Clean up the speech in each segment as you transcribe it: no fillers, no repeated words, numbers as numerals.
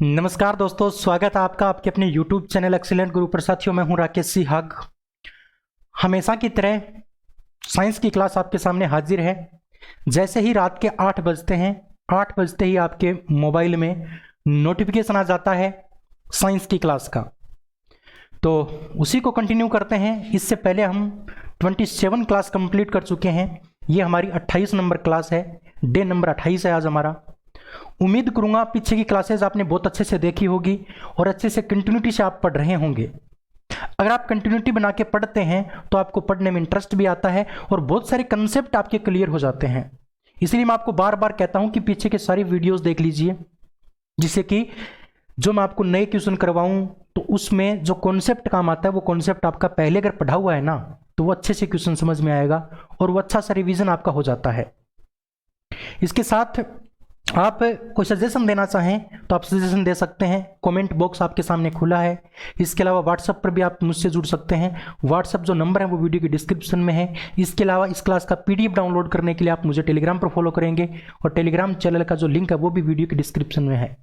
नमस्कार दोस्तों, स्वागत है आपका आपके अपने YouTube चैनल एक्सीलेंट गुरु पर। साथियों, मैं हूं राकेश सी हग। हमेशा की तरह साइंस की क्लास आपके सामने हाजिर है। जैसे ही रात के 8 बजते हैं, 8 बजते ही आपके मोबाइल में नोटिफिकेशन आ जाता है साइंस की क्लास का, तो उसी को कंटिन्यू करते हैं। इससे पहले हम 27 क्लास कंप्लीट कर चुके हैं। ये हमारी 28 नंबर क्लास है, डे नंबर 28 है आज हमारा। उम्मीद करूंगा पीछे की क्लासेस आपने बहुत अच्छे से देखी होगी और अच्छे से कंटिन्यूटी से आप पढ़ रहे होंगे। अगर आप कंटिन्यूटी बना के पढ़ते हैं तो आपको पढ़ने में इंटरेस्ट भी आता है और बहुत सारे कंसेप्ट आपके क्लियर हो जाते हैं। इसलिए मैं आपको बार बार कहता हूं कि पीछे के सारी वीडियोस देख लीजिए, जिससे कि जो मैं आपको नए क्वेश्चन करवाऊं तो उसमें जो कॉन्सेप्ट काम आता है वो कॉन्सेप्ट आपका पहले अगर पढ़ा हुआ है ना, तो वो अच्छे से क्वेश्चन समझ में आएगा और वो अच्छा सा रिवीजन आपका हो जाता है। इसके साथ आप कोई सजेशन देना चाहें तो आप सजेशन दे सकते हैं, कमेंट बॉक्स आपके सामने खुला है। इसके अलावा व्हाट्सएप पर भी आप मुझसे जुड़ सकते हैं। व्हाट्सएप जो नंबर है वो वीडियो की डिस्क्रिप्शन में है। इसके अलावा इस क्लास का पीडीएफ डाउनलोड करने के लिए आप मुझे टेलीग्राम पर फॉलो करेंगे और टेलीग्राम चैनल का जो लिंक है वो भी वीडियो की डिस्क्रिप्शन में है।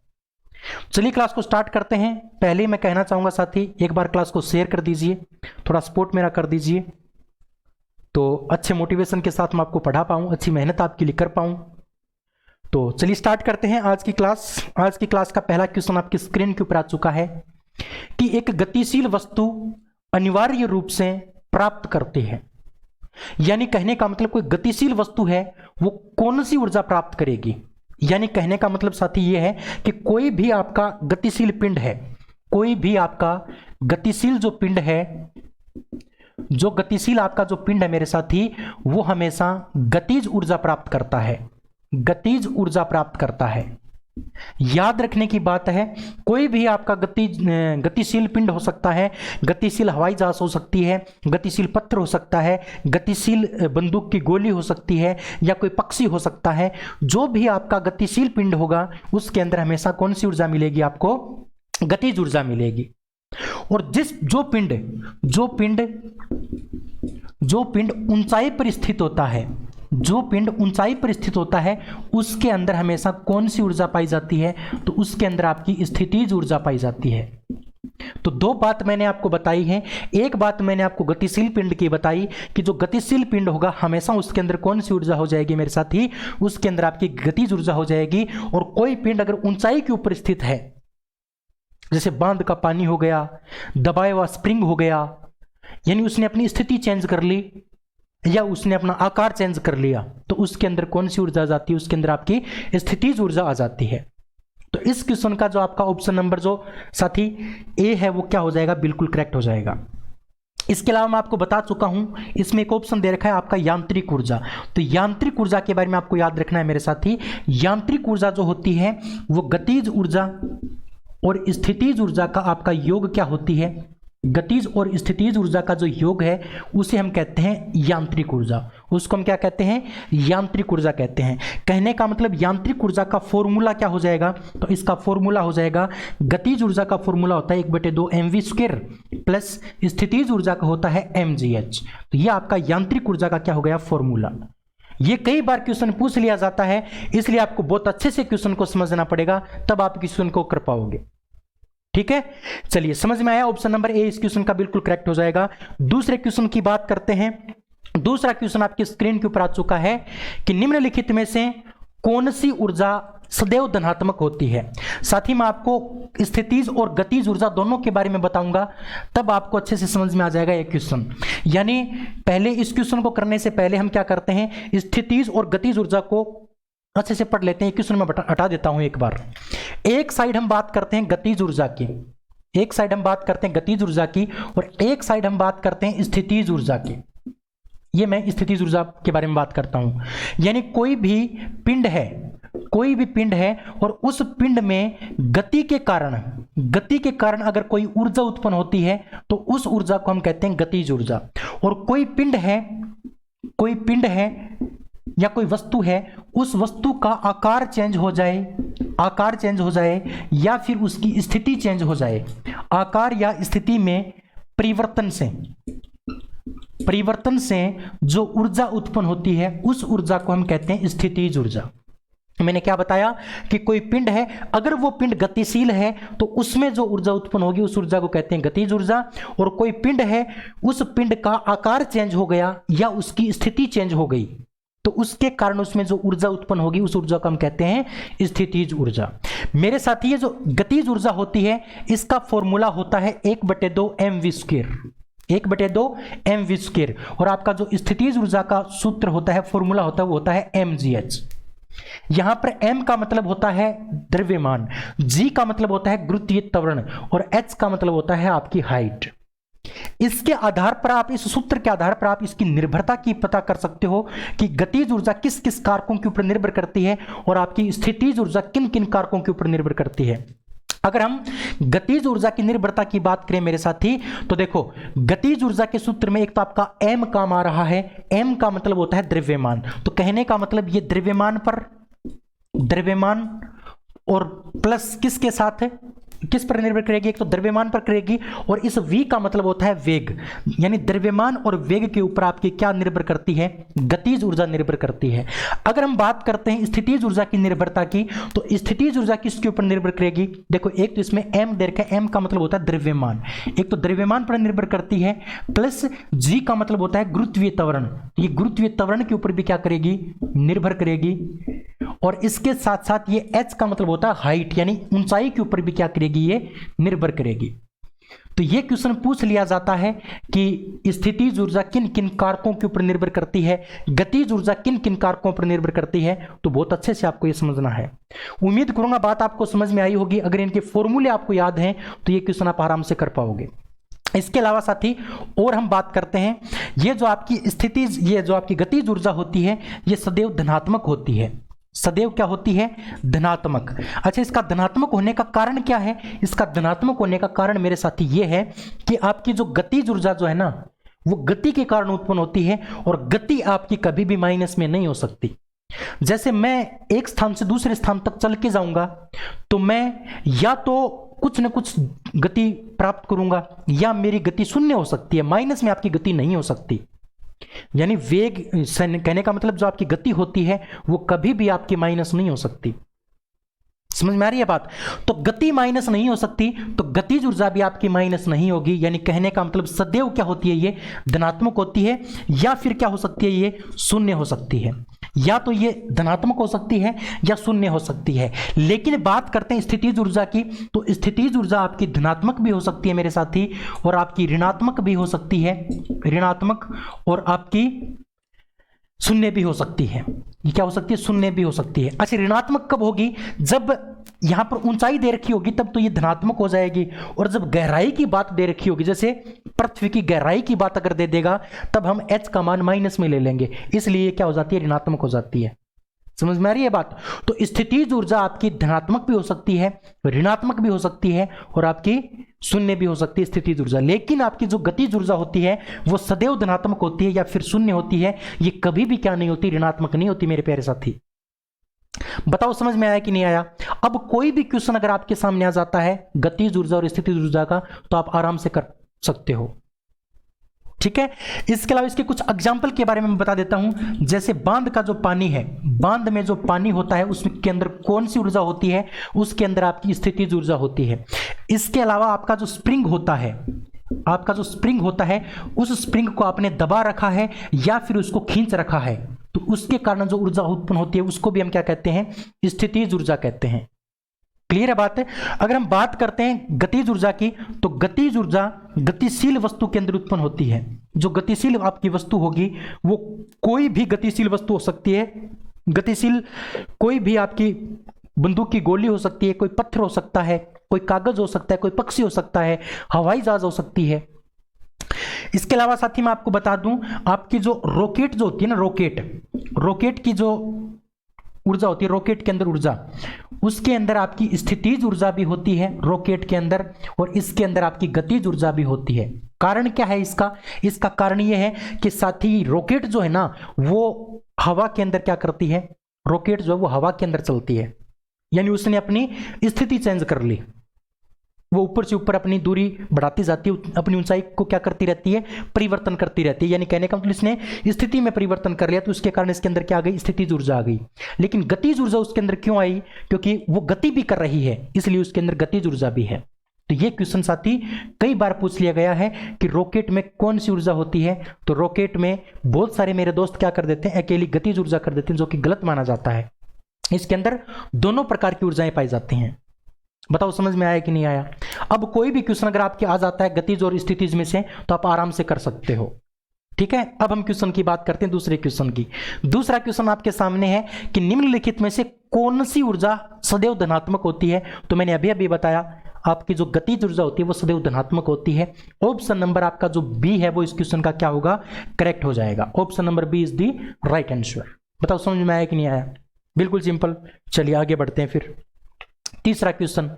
चलिए क्लास को स्टार्ट करते हैं। पहले मैं कहना चाहूँगा साथी, एक बार क्लास को शेयर कर दीजिए, थोड़ा सपोर्ट मेरा कर दीजिए, तो अच्छे मोटिवेशन के साथ मैं आपको पढ़ा पाऊँ, अच्छी मेहनत आपके लिए कर पाऊँ। तो चलिए स्टार्ट करते हैं आज की क्लास। आज की क्लास का पहला क्वेश्चन आपकी स्क्रीन के ऊपर आ चुका है कि एक गतिशील वस्तु अनिवार्य रूप से प्राप्त करती है। यानी कहने का मतलब कोई गतिशील वस्तु है वो कौन सी ऊर्जा प्राप्त करेगी। यानी कहने का मतलब साथी ये है कि कोई भी आपका गतिशील पिंड है, कोई भी आपका गतिशील जो पिंड है, जो गतिशील आपका जो पिंड है मेरे साथी, वो हमेशा गतिज ऊर्जा प्राप्त करता है, गतिज ऊर्जा प्राप्त करता है। याद रखने की बात है, कोई भी आपका गतिशील पिंड हो सकता है, गतिशील हवाई जहाज हो सकती है, गतिशील पत्थर हो सकता है, गतिशील बंदूक की गोली हो सकती है, या कोई पक्षी हो सकता है। जो भी आपका गतिशील पिंड होगा उसके अंदर हमेशा कौन सी ऊर्जा मिलेगी? आपको गतिज ऊर्जा मिलेगी। और जो पिंड ऊंचाई पर स्थित होता है, जो पिंड ऊंचाई पर स्थित होता है उसके अंदर हमेशा कौन सी ऊर्जा पाई जाती है? तो उसके अंदर आपकी स्थितिज ऊर्जा पाई जाती है। तो दो बात मैंने आपको बताई है। एक बात मैंने आपको गतिशील पिंड की बताई कि जो गतिशील पिंड होगा हमेशा उसके अंदर कौन सी ऊर्जा हो जाएगी मेरे साथी? उसके अंदर आपकी गतिज ऊर्जा हो जाएगी। और कोई पिंड अगर ऊंचाई के ऊपर स्थित है, जैसे बांध का पानी हो गया, दबाया हुआ स्प्रिंग हो गया, यानी उसने अपनी स्थिति चेंज कर ली या उसने अपना आकार चेंज कर लिया, तो उसके अंदर कौन सी ऊर्जा आ जाती है? उसके अंदर आपकी स्थितिज ऊर्जा आ जाती है। तो इस क्वेश्चन का जो आपका ऑप्शन नंबर जो साथी ए है वो क्या हो जाएगा? बिल्कुल करेक्ट हो जाएगा। इसके अलावा मैं आपको बता चुका हूं, इसमें एक ऑप्शन दे रखा है आपका यांत्रिक ऊर्जा। तो यांत्रिक ऊर्जा के बारे में आपको याद रखना है मेरे साथी। यांत्रिक ऊर्जा जो होती है वो गतिज ऊर्जा और स्थितिज ऊर्जा का आपका योग क्या होती है? गतिज और स्थितिज ऊर्जा का जो योग है उसे हम कहते हैं यांत्रिक ऊर्जा। उसको हम क्या कहते हैं? यांत्रिक ऊर्जा कहते हैं। कहने का मतलब यांत्रिक ऊर्जा का फॉर्मूला क्या हो जाएगा? तो इसका फॉर्मूला हो जाएगा, गतिज ऊर्जा का फॉर्मूला होता है 1/2 mv² प्लस स्थितिज ऊर्जा का होता है mgh। तो यह आपका यांत्रिक ऊर्जा का क्या हो गया? फॉर्मूला। ये कई बार क्वेश्चन पूछ लिया जाता है, इसलिए आपको बहुत अच्छे से क्वेश्चन को समझना पड़ेगा, तब आप क्वेश्चन को कर पाओगे। ठीक है, चलिए समझ में आया। ऑप्शन नंबर ए इस क्वेश्चन का बिल्कुल करेक्ट हो जाएगा। दूसरे क्वेश्चन की बात करते हैं। दूसरा क्वेश्चन आपकी स्क्रीन के ऊपर आ चुका है कि निम्नलिखित में से कौन सी ऊर्जा सदैव धनात्मक होती है? साथ ही मैं आपको स्थितिज और गतिज ऊर्जा दोनों के बारे में बताऊंगा, तब आपको अच्छे से समझ में आ जाएगा ये क्वेश्चन। यानी पहले इस क्वेश्चन को करने से पहले हम क्या करते हैं, स्थितिज और गतिज ऊर्जा को अच्छे से पढ़ लेते हैं। क्वेश्चन में हटा देता हूं एक बार। एक साइड हम बात करते हैं गतिज ऊर्जा की, एक साइड हम बात करते हैं गतिज ऊर्जा की, और एक साइड हम बात करते हैं स्थितिज ऊर्जा की। ये मैं स्थितिज ऊर्जा के बारे में बात करता हूं। यानी कोई भी पिंड है, कोई भी पिंड है और उस पिंड में गति के कारण अगर कोई ऊर्जा उत्पन्न होती है तो उस ऊर्जा को हम कहते हैं गतिज ऊर्जा। और कोई पिंड है या कोई वस्तु है, उस वस्तु का आकार चेंज हो जाए या फिर उसकी स्थिति चेंज हो जाए, आकार या स्थिति में परिवर्तन से जो ऊर्जा उत्पन्न होती है उस ऊर्जा को हम कहते हैं स्थितिज ऊर्जा। मैंने क्या बताया कि कोई पिंड है, अगर वो पिंड गतिशील है तो उसमें जो ऊर्जा उत्पन्न होगी उस ऊर्जा को कहते हैं गतिज ऊर्जा। और कोई पिंड है, उस पिंड का आकार चेंज हो गया या उसकी स्थिति चेंज हो गई तो उसके कारण उसमें जो ऊर्जा उत्पन्न होगी उस ऊर्जा को हम कहते हैं स्थितिज ऊर्जा। मेरे साथी, ये जो गतिज ऊर्जा होती है इसका फॉर्मूला होता है 1/2 mv², 1/2 mv²। और आपका जो स्थितिज ऊर्जा का सूत्र होता है, फॉर्मूला होता है, वो होता है mgh। यहां पर m का मतलब होता है द्रव्यमान, g का मतलब होता है गुरुत्वीय त्वरण और h का मतलब होता है आपकी हाइट। इसके आधार पर आप, इस सूत्र के आधार पर आप इसकी निर्भरता की पता कर सकते हो कि गतिज ऊर्जा किस किस कारकों के ऊपर निर्भर करती है और आपकी स्थितिज ऊर्जा किन किन कारकों के ऊपर निर्भर करती है। अगर हम गतिज ऊर्जा की निर्भरता की बात करें मेरे साथी, तो देखो गतिज ऊर्जा के सूत्र में एक तो आपका m काम आ रहा है, m का मतलब होता है द्रव्यमान। तो कहने का मतलब ये द्रव्यमान और प्लस किसके साथ है, किस पर निर्भर करेगी, एक तो द्रव्यमान पर करेगी और इस v का मतलब होता है वेग, यानी द्रव्यमान और वेग के ऊपर आपकी क्या निर्भर करती है, गतिज ऊर्जा निर्भर करती है। अगर हम बात करते हैं स्थितिज ऊर्जा की निर्भरता की, तो स्थितिज ऊर्जा किसके ऊपर निर्भर करेगी, देखो एक तो इसमें m दे रखा है, m का मतलब होता है द्रव्यमान, एक तो द्रव्यमान पर निर्भर करती है, प्लस g का मतलब होता है गुरुत्वीय त्वरण, ये गुरुत्वीय त्वरण के ऊपर भी क्या करेगी, निर्भर करेगी। और इसके साथ साथ ये h का मतलब होता है हाइट, यानी ऊंचाई के ऊपर भी क्या करेगी, ये निर्भर करेगी। तो ये क्वेश्चन पूछ लिया जाता है कि स्थितिज ऊर्जा किन किन कारकों के ऊपर निर्भर करती है, गतिज ऊर्जा किन किन कारकों पर निर्भर करती है, तो बहुत अच्छे से आपको ये समझना है। उम्मीद करूंगा बात आपको समझ में आई होगी। अगर इनके फॉर्मूले आपको याद हैं तो ये क्वेश्चन आप आराम से कर पाओगे। इसके अलावा साथी और हम बात करते हैं, ये जो आपकी स्थितिज, ये जो आपकी गतिज ऊर्जा होती है ये सदैव धनात्मक होती है, सदैव क्या होती है, धनात्मक। अच्छा, इसका धनात्मक होने का कारण क्या है, इसका धनात्मक होने का कारण मेरे साथी ये है कि आपकी जो गतिज ऊर्जा जो है ना वो गति के कारण उत्पन्न होती है और गति आपकी कभी भी माइनस में नहीं हो सकती। जैसे मैं एक स्थान से दूसरे स्थान तक चल के जाऊंगा तो मैं या तो कुछ न कुछ गति प्राप्त करूंगा या मेरी गति शून्य हो सकती है, माइनस में आपकी गति नहीं हो सकती। यानी वेग, कहने का मतलब जो आपकी गति होती है वो कभी भी आपकी माइनस नहीं हो सकती। समझ में आ रही है बात? तो गति माइनस नहीं हो सकती तो गतिज ऊर्जा भी आपकी माइनस नहीं होगी। यानी कहने का मतलब सदैव क्या होती है, ये धनात्मक होती है या फिर क्या हो सकती है, ये शून्य हो सकती है। या तो ये धनात्मक हो सकती है या शून्य हो सकती है। लेकिन बात करते हैं स्थितिज ऊर्जा की, तो स्थितिज ऊर्जा आपकी धनात्मक भी हो सकती है मेरे साथी और आपकी ऋणात्मक भी हो सकती है, ऋणात्मक, और आपकी शून्य भी हो सकती है। ये क्या हो सकती है, शून्य भी हो सकती है। अच्छा, ऋणात्मक कब होगी, जब यहां पर ऊंचाई दे रखी होगी तब तो ये धनात्मक हो जाएगी, और जब गहराई की बात दे रखी होगी, जैसे पृथ्वी की गहराई की बात अगर दे देगा तब हम h का मान माइनस में ले लेंगे, इसलिए ये क्या हो जाती है, ऋणात्मक हो जाती है। समझ में आ रही है बात? तो स्थितिज ऊर्जा आपकी धनात्मक भी हो सकती है, ऋणात्मक भी हो सकती है और आपकी शून्य भी हो सकती है स्थितिज ऊर्जा। लेकिन आपकी जो गतिज ऊर्जा होती है वो सदैव धनात्मक होती है या फिर शून्य होती है, ये कभी भी क्या नहीं होती, ऋणात्मक नहीं होती मेरे प्यारे साथी। बताओ समझ में आया कि नहीं आया? अब कोई भी क्वेश्चन अगर आपके सामने आ जाता है गतिज ऊर्जा और स्थितिज ऊर्जा का तो आप आराम से कर सकते हो, ठीक है। इसके अलावा इसके कुछ एग्जाम्पल के बारे में बता देता हूं। जैसे बांध का जो पानी है, बांध में जो पानी होता है उसके अंदर कौन सी ऊर्जा होती है, उसके अंदर आपकी स्थितिज ऊर्जा होती है। इसके अलावा आपका जो स्प्रिंग होता है, आपका जो स्प्रिंग होता है उस स्प्रिंग को आपने दबा रखा है या फिर उसको खींच रखा है, तो उसके कारण जो ऊर्जा उत्पन्न होती है उसको भी हम क्या कहते हैं, स्थितिज ऊर्जा कहते हैं। क्लियर है बात है? अगर हम बात करते हैं गतिज ऊर्जा की, तो गतिज ऊर्जा गतिशील वस्तु के अंदर उत्पन्न होती है। जो गतिशील आपकी वस्तु होगी वो कोई भी गतिशील वस्तु हो सकती है, गतिशील कोई भी आपकी बंदूक की गोली हो सकती है, कोई पत्थर हो सकता है, कोई कागज हो सकता है, कोई पक्षी हो सकता है, हवाई जहाज हो सकती है। इसके अलावा साथी मैं आपको बता दूं, आपकी जो रॉकेट जो होती है ना, रॉकेट की जो ऊर्जा होती है, रॉकेट के अंदर ऊर्जा, उसके अंदर आपकी स्थितिज ऊर्जा भी होती है रॉकेट के अंदर, और इसके अंदर आपकी गतिज ऊर्जा भी होती है। कारण क्या है इसका? इसका कारण यह है कि साथी रॉकेट जो है ना वो हवा के अंदर क्या करती है, रॉकेट जो है वो हवा के अंदर चलती है, यानी उसने अपनी स्थिति चेंज कर ली। वो ऊपर से ऊपर अपनी दूरी बढ़ाती जाती है, अपनी ऊंचाई को क्या करती रहती है, परिवर्तन करती रहती है। यानी कहने का मतलब इसने स्थिति में परिवर्तन कर लिया, तो उसके कारण इसके अंदर क्या आ गई, स्थितिज ऊर्जा आ गई। लेकिन गतिज ऊर्जा उसके अंदर क्यों आई, क्योंकि वो गति भी कर रही है, इसलिए उसके अंदर गतिज ऊर्जा भी है। तो ये क्वेश्चन साथी कई बार पूछ लिया गया है कि रॉकेट में कौन सी ऊर्जा होती है। तो रॉकेट में बहुत सारे मेरे दोस्त क्या कर देते हैं, अकेली गतिज ऊर्जा कर देते हैं, जो कि गलत माना जाता है। इसके अंदर दोनों प्रकार की ऊर्जाएं पाई जाती हैं। बताओ समझ में आया कि नहीं आया। अब कोई भी क्वेश्चन अगर आपके आ जाता है गतिज और स्थितिज में से, तो आप आराम से कर सकते हो। ठीक है, अब हम क्वेश्चन की बात करते हैं, दूसरे क्वेश्चन की। दूसरा क्वेश्चन आपके सामने है कि निम्नलिखित में से कौन सी ऊर्जा सदैव धनात्मक होती है। तो मैंने अभी अभी बताया, आपकी जो गतिज ऊर्जा होती है वो सदैव धनात्मक होती है। ऑप्शन नंबर आपका जो बी है वो इस क्वेश्चन का क्या होगा, करेक्ट हो जाएगा। Option number B is the right answer. बताओ समझ में आया कि नहीं आया। बिल्कुल सिंपल। चलिए आगे बढ़ते हैं फिर। तीसरा क्वेश्चन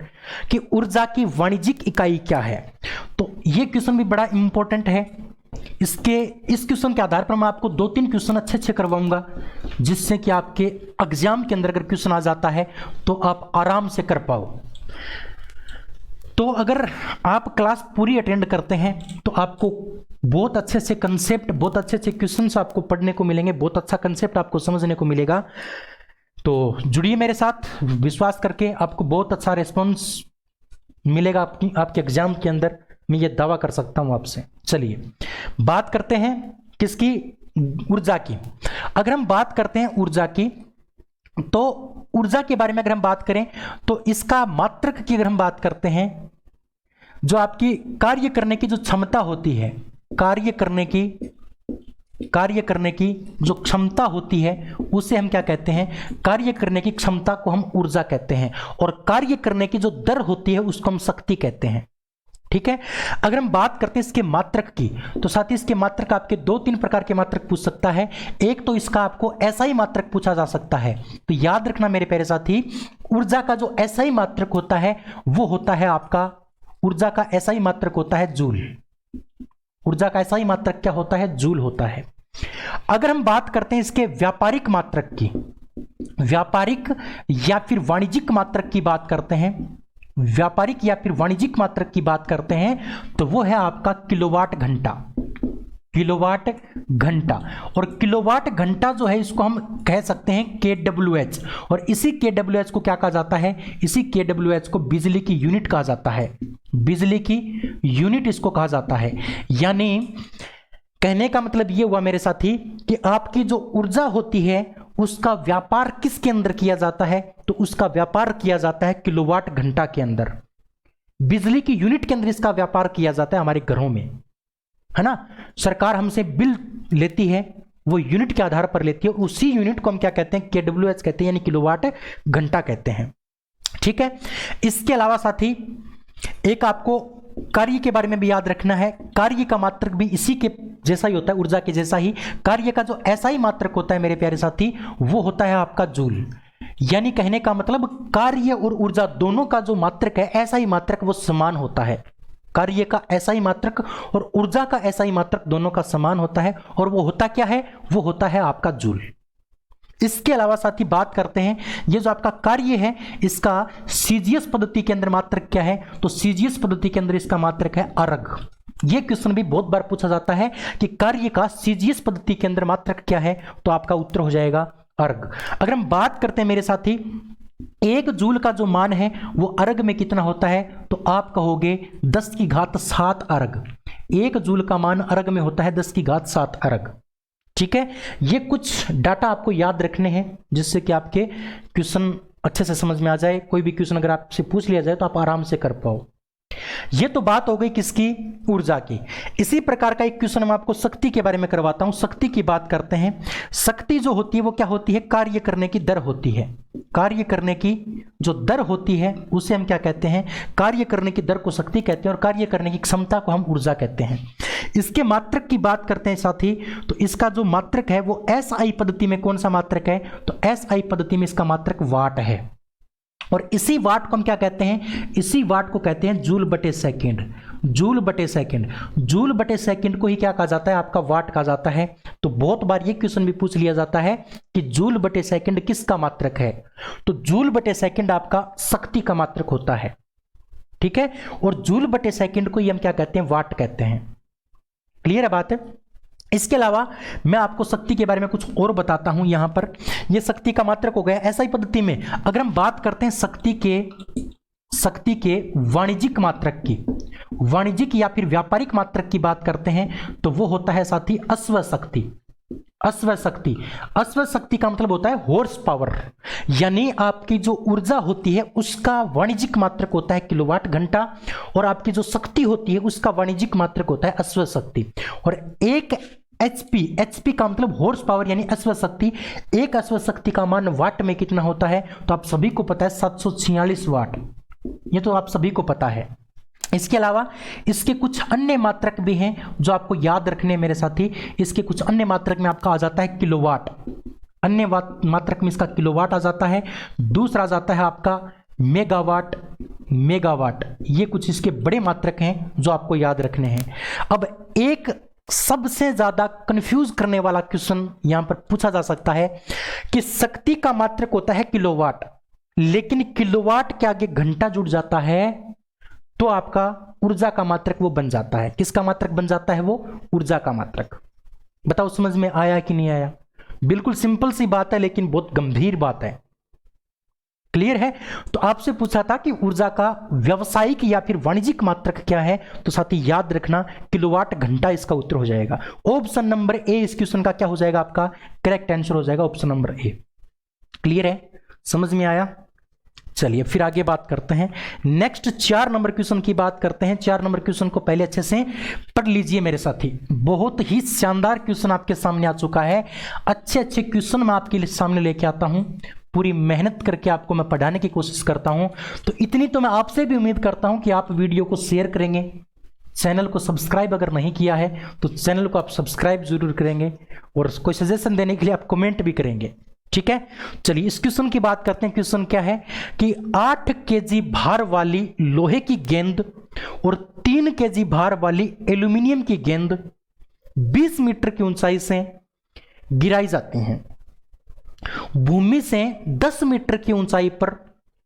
कि ऊर्जा की वाणिज्यिक इकाई क्या है। तो ये क्वेश्चन भी बड़ा इंपॉर्टेंट है। इस क्वेश्चन के आधार पर मैं आपको 2-3 क्वेश्चन अच्छे करवाऊंगा, जिससे कि आपके एग्जाम के अंदर अगर क्वेश्चन आ जाता है तो आप आराम से कर पाओ। तो अगर आप क्लास पूरी अटेंड करते हैं तो आपको बहुत अच्छे से कंसेप्ट, बहुत अच्छे से क्वेश्चंस आपको पढ़ने को मिलेंगे, बहुत अच्छा कंसेप्ट आपको समझने को मिलेगा। तो जुड़िए मेरे साथ, विश्वास करके आपको बहुत अच्छा रिस्पॉन्स मिलेगा आपके एग्जाम के अंदर, मैं ये दावा कर सकता हूं आपसे। चलिए बात करते हैं किसकी, ऊर्जा की। अगर हम बात करते हैं ऊर्जा की, तो ऊर्जा के बारे में अगर हम बात करें तो इसका मात्रक की अगर हम बात करते हैं, जो आपकी कार्य करने की जो क्षमता होती है, कार्य करने की जो क्षमता होती है उसे हम क्या कहते हैं, कार्य करने की क्षमता को हम ऊर्जा कहते हैं। और कार्य करने की जो दर होती है उसको हम शक्ति कहते हैं। ठीक है, अगर हम बात करते हैं इसके मात्रक की, तो साथ ही इसके मात्रक आपके 2-3 प्रकार के मात्रक पूछ सकता है। एक तो इसका आपको एसआई मात्रक पूछा जा सकता है। तो याद रखना मेरे प्यारे साथी, ऊर्जा का जो एसआई मात्रक होता है वो होता है आपका, ऊर्जा का एसआई मात्रक होता है जूल। ऊर्जा का एसआई मात्रक क्या होता है, जूल होता है। अगर हम बात करते हैं इसके व्यापारिक मात्रक की, व्यापारिक या फिर वाणिज्यिक मात्रक की बात करते हैं, व्यापारिक या फिर वाणिज्यिक मात्रक की बात करते हैं, तो वो है आपका किलोवाट घंटा। किलोवाट घंटा, और किलोवाट घंटा जो है इसको हम कह सकते हैं KWH। और इसी KWH को क्या कहा जाता है, इसी KWH को बिजली की यूनिट कहा जाता है। बिजली की यूनिट इसको कहा जाता है। यानी कहने का मतलब ये हुआ मेरे साथी कि आपकी जो ऊर्जा होती है उसका व्यापार किसके अंदर किया जाता है, तो उसका व्यापार किया जाता है किलोवाट घंटा के अंदर। बिजली की यूनिट के अंदर इसका व्यापार किया जाता है हमारे घरों में, है ना। सरकार हमसे बिल लेती है, वो यूनिट के आधार पर लेती है, उसी यूनिट को हम क्या कहते हैं, KWH कहते हैं, यानी किलोवाट घंटा कहते हैं। ठीक है, इसके अलावा साथी एक आपको कार्य के बारे में भी याद रखना है। कार्य का मात्रक भी इसी के जैसा ही होता है, ऊर्जा के जैसा ही। कार्य का जो एसआई मात्रक होता है मेरे प्यारे साथी, वो होता है आपका जूल। यानी कहने का मतलब कार्य और ऊर्जा दोनों का जो मात्रक है, एसआई मात्रक, वो समान होता है। कार्य का एसआई मात्रक और ऊर्जा का एसआई मात्रक दोनों का समान होता है, और वो होता क्या है, वो होता है आपका जूल। इसके अलावा साथी बात करते हैं, ये जो आपका कार्य है इसका सीजीएस पद्धति के अंदर मात्रक क्या है, तो सीजीएस पद्धति के अंदर इसका मात्रक है अर्घ। ये क्वेश्चन भी बहुत बार पूछा जाता है कि कार्य का सीजीएस पद्धति के अंदर मात्रक क्या है, तो आपका उत्तर हो जाएगा अर्घ। अगर हम बात करते हैं मेरे साथी 1 जूल का जो मान है वो अर्घ में कितना होता है, तो आप कहोगे 10⁻7 अर्घ। 1 जूल का मान अर्घ में होता है 10⁻7 अर्घ। ठीक है, ये कुछ डाटा आपको याद रखने हैं जिससे कि आपके क्वेश्चन अच्छे से समझ में आ जाए। कोई भी क्वेश्चन अगर आपसे पूछ लिया जाए तो आप आराम से कर पाओ। ये तो बात हो गई किसकी, ऊर्जा की। इसी प्रकार का एक क्वेश्चन मैं आपको शक्ति के बारे में करवाता हूं। शक्ति की बात करते हैं। शक्ति जो होती है वो क्या होती है, कार्य करने की दर होती है। कार्य करने की जो दर होती है उसे हम क्या कहते हैं, कार्य करने की दर को शक्ति कहते हैं, और कार्य करने की क्षमता को हम ऊर्जा कहते हैं। इसके मात्रक की बात करते हैं साथी, तो इसका जो मात्रक है वो एसआई पद्धति में कौन सा मात्रक है, तो एसआई पद्धति में इसका मात्रक वाट है। और इसी वाट को हम क्या कहते हैं, इसी वाट को कहते हैं जूल बटे सेकेंड। जूल बटे सेकेंड, जूल बटे सेकेंड को ही क्या कहा जाता है, आपका वाट कहा जाता है। तो बहुत बार ये क्वेश्चन भी पूछ लिया जाता है कि जूल बटे सेकेंड किसका मात्रक है, तो जूल बटे सेकेंड आपका शक्ति का मात्रक होता है। ठीक है, और जूल बटे सेकंड को ही हम क्या कहते हैं, वाट कहते हैं। क्लियर है बात है। इसके अलावा मैं आपको शक्ति के बारे में कुछ और बताता हूं। यहां पर यह शक्ति का मात्रक हो गया। ऐसा ही पद्धति में अगर हम बात करते हैं शक्ति के वाणिज्यिक मात्रक की, वाणिज्यिक या फिर व्यापारिक मात्रक की बात करते हैं तो वो होता है साथी अश्व शक्ति। अश्व शक्ति, अश्व शक्ति का मतलब होता है हॉर्स पावर, यानी आपकी जो ऊर्जा होती है उसका वाणिज्यिक मात्रक होता है किलोवाट घंटा, और आपकी जो शक्ति होती है उसका वाणिज्यिक मात्रक होता है अश्व शक्ति। और एक एचपी का मतलब हॉर्स पावर यानी अश्व शक्ति, एक अश्व शक्ति का मान वाट में कितना होता है, तो आप सभी को पता है 746 वाट, ये तो आप सभी को पता है। इसके अलावा इसके कुछ अन्य मात्रक भी हैं जो आपको याद रखने मेरे साथी। इसके कुछ अन्य मात्रक में आपका आ जाता है किलोवाट, अन्य मात्रक में इसका किलोवाट आ जाता है। दूसरा आ जाता है आपका मेगावाट, मेगावाट, ये कुछ इसके बड़े मात्रक हैं जो आपको याद रखने हैं। अब एक सबसे ज्यादा कंफ्यूज करने वाला क्वेश्चन यहां पर पूछा जा सकता है कि शक्ति का मात्रक होता है किलोवाट, लेकिन किलोवाट के आगे घंटा जुड़ जाता है तो आपका ऊर्जा का मात्रक वो बन जाता है। किसका मात्रक बन जाता है, वो ऊर्जा का मात्रक। बताओ समझ में आया कि नहीं आया। बिल्कुल सिंपल सी बात है लेकिन बहुत गंभीर बात है। क्लियर है। तो आपसे पूछा था कि ऊर्जा का व्यवसायिक या फिर वाणिज्यिक मात्रक क्या है, तो साथी याद रखना किलोवाट घंटा इसका उत्तर हो जाएगा। ऑप्शन नंबर ए इस क्वेश्चन का क्या हो जाएगा, आपका करेक्ट आंसर हो जाएगा ऑप्शन नंबर ए। क्लियर है, समझ में आया। चलिए फिर आगे बात करते हैं। नेक्स्ट 4 नंबर क्वेश्चन की बात करते हैं। 4 नंबर क्वेश्चन को पहले अच्छे से पढ़ लीजिए मेरे साथी। बहुत ही शानदार क्वेश्चन आपके सामने आ चुका है। अच्छे अच्छे क्वेश्चन मैं आपके सामने लेके आता हूं, पूरी मेहनत करके आपको मैं पढ़ाने की कोशिश करता हूं। तो इतनी तो मैं आपसे भी उम्मीद करता हूं कि आप वीडियो को शेयर करेंगे, चैनल को सब्सक्राइब अगर नहीं किया है तो चैनल को आप सब्सक्राइब जरूर करेंगे, और कोई सजेशन देने के लिए आप कमेंट भी करेंगे। ठीक है, चलिए इस क्वेश्चन की बात करते हैं। क्वेश्चन क्या है कि 8 केजी भार वाली लोहे की गेंद और 3 केजी भार वाली एल्यूमिनियम की गेंद 20 मीटर की ऊंचाई से गिराई जाती हैं। भूमि से 10 मीटर की ऊंचाई पर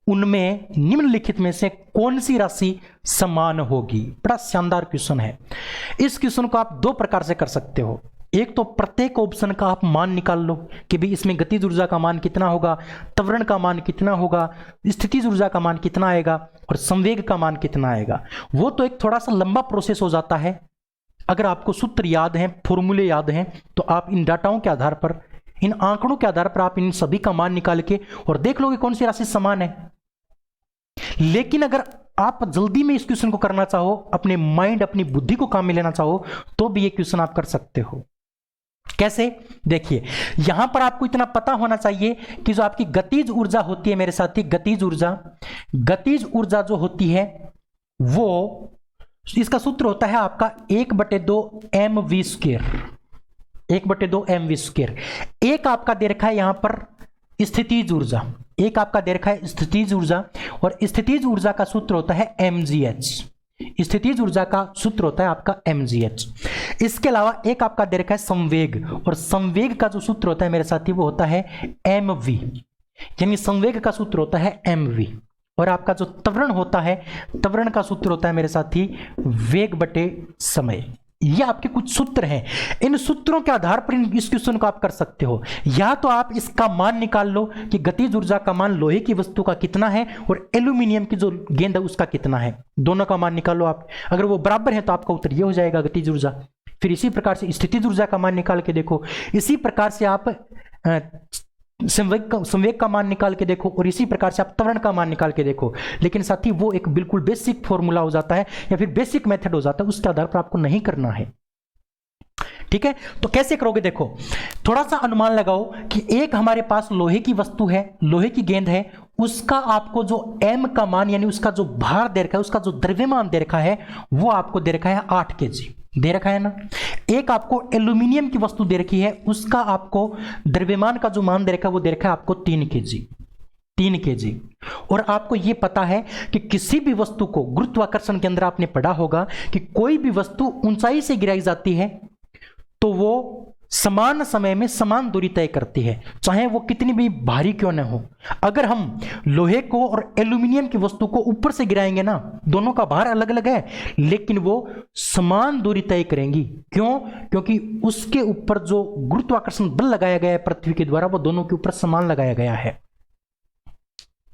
उनमें निम्नलिखित में से कौन सी राशि समान होगी। बड़ा शानदार क्वेश्चन है। इस क्वेश्चन को आप 2 प्रकार से कर सकते हो। एक तो प्रत्येक ऑप्शन का आप मान निकाल लो कि भाई इसमें गतिज ऊर्जा का मान कितना होगा, त्वरण का मान कितना होगा, स्थितिज ऊर्जा का मान कितना आएगा और संवेग का मान कितना आएगा। वो तो एक थोड़ा सा लंबा प्रोसेस हो जाता है। अगर आपको सूत्र याद हैं, फॉर्मूले याद हैं, तो आप इन डाटाओं के आधार पर, इन आंकड़ों के आधार पर आप इन सभी का मान निकाल के और देख लोगे कौन सी राशि समान है। लेकिन अगर आप जल्दी में इस क्वेश्चन को करना चाहो, अपने माइंड, अपनी बुद्धि को काम में लेना चाहो, तो भी ये क्वेश्चन आप कर सकते हो। कैसे, देखिए यहां पर आपको इतना पता होना चाहिए कि जो आपकी गतिज ऊर्जा होती है मेरे साथी, गतिज ऊर्जा जो होती है वो, इसका सूत्र होता है आपका 1/2 mv²। 1/2 mv²। एक आपका दे रखा है यहां पर स्थितिज ऊर्जा, एक आपका दे रखा है स्थितिज ऊर्जा, और स्थितिज ऊर्जा का सूत्र होता है mgh। स्थितिज ऊर्जा का सूत्र होता है आपका mgh। इसके अलावा एक आपका दे रखा है संवेग, और संवेग का जो सूत्र होता है मेरे साथी वो होता है mv, यानी संवेग का सूत्र होता है mv। और आपका जो त्वरण होता है, त्वरण का सूत्र होता है मेरे साथी वेग बटे समय। ये आपके कुछ सूत्र हैं। इन सूत्रों के आधार पर इस क्वेश्चन को आप कर सकते हो। या तो आप इसका मान निकाल लो कि गतिज ऊर्जा का मान लोहे की वस्तु का कितना है और एल्यूमिनियम की जो गेंद है उसका कितना है, दोनों का मान निकाल लो आप। अगर वो बराबर है तो आपका उत्तर ये हो जाएगा गतिज ऊर्जा। फिर इसी प्रकार से स्थितिज ऊर्जा का मान निकाल के देखो, इसी प्रकार से आप संवेग का मान निकाल के देखो, और इसी प्रकार से आप त्वरण का मान निकाल के देखो। लेकिन साथ ही वो एक बिल्कुल बेसिक फॉर्मूला हो जाता है या फिर बेसिक मेथड हो जाता है, उसके आधार पर आपको नहीं करना है। ठीक है, तो कैसे करोगे, देखो थोड़ा सा अनुमान लगाओ कि एक हमारे पास लोहे की वस्तु है, लोहे की गेंद है, उसका आपको जो m का मान यानी उसका जो भार दे रखा है, उसका जो द्रव्यमान दे रखा है वो आपको दे रखा है 8 kg दे रखा है ना। एक आपको एल्यूमिनियम की वस्तु दे रखी है, उसका आपको द्रव्यमान का जो मान दे रखा है वो दे रखा है आपको 3 kg। और आपको यह पता है कि किसी भी वस्तु को गुरुत्वाकर्षण के अंदर आपने पढ़ा होगा कि कोई भी वस्तु ऊंचाई से गिराई जाती है तो वो समान समय में समान दूरी तय करती है, चाहे वो कितनी भी भारी क्यों न हो। अगर हम लोहे को और एल्यूमिनियम की वस्तु को ऊपर से गिराएंगे ना, दोनों का भार अलग अलग है लेकिन वो समान दूरी तय करेंगी। क्यों? क्योंकि उसके ऊपर जो गुरुत्वाकर्षण बल लगाया गया है पृथ्वी के द्वारा, वो दोनों के ऊपर समान लगाया गया है।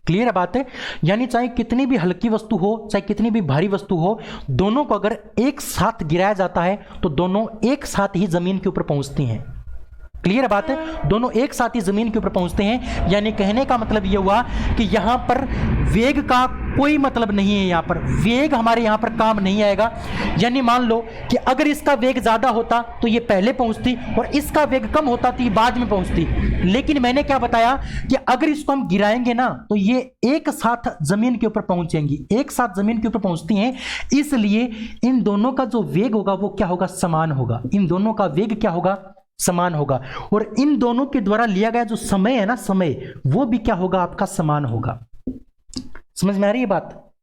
क्लियर बात है? यानी चाहे कितनी भी हल्की वस्तु हो, चाहे कितनी भी भारी वस्तु हो, दोनों को अगर एक साथ गिराया जाता है तो दोनों एक साथ ही जमीन के ऊपर पहुंचती हैं। क्लियर बात है? दोनों एक साथ ही जमीन के ऊपर पहुंचते हैं। यानी कहने का मतलब यह हुआ कि यहां पर वेग का कोई मतलब नहीं है, यहां पर वेग हमारे यहां पर काम नहीं आएगा। यानी मान लो कि अगर इसका वेग ज्यादा होता तो ये पहले पहुंचती और इसका वेग कम होता तो ये बाद में पहुंचती। लेकिन मैंने क्या बताया कि अगर इसको हम गिराएंगे ना तो ये एक साथ जमीन के ऊपर पहुंचेंगी, एक साथ जमीन के ऊपर पहुंचती हैं। इसलिए इन दोनों का जो वेग होगा वो क्या होगा? समान होगा। इन दोनों का वेग क्या होगा? समान होगा। और इन दोनों के द्वारा लिया गया जो समय है ना, समय, वो भी क्या होगा? आपका समान होगा। समझ में आ रही है बात?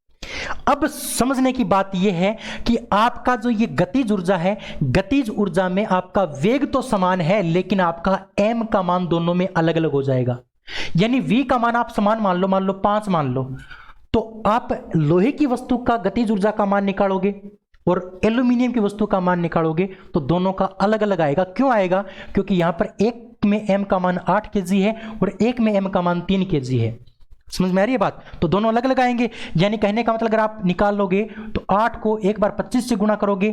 अब समझने की बात यह है कि आपका जो ये गतिज ऊर्जा है, गतिज ऊर्जा में आपका वेग तो समान है लेकिन आपका m का मान दोनों में अलग अलग हो जाएगा। यानी v का मान आप समान मान लो 5 मान लो, तो आप लोहे की वस्तु का गतिज ऊर्जा का मान निकालोगे और एल्यूमिनियम की वस्तु का मान निकालोगे तो दोनों का अलग अलग आएगा। क्यों आएगा? क्योंकि यहां पर एक में m का मान 8 kg है और एक में m का मान 3 kg है। समझ में आ रही है बात? तो दोनों अलग अलग आएंगे। यानी कहने का मतलब अगर आप निकाल लोगे तो 8 को एक बार 25 से गुणा करोगे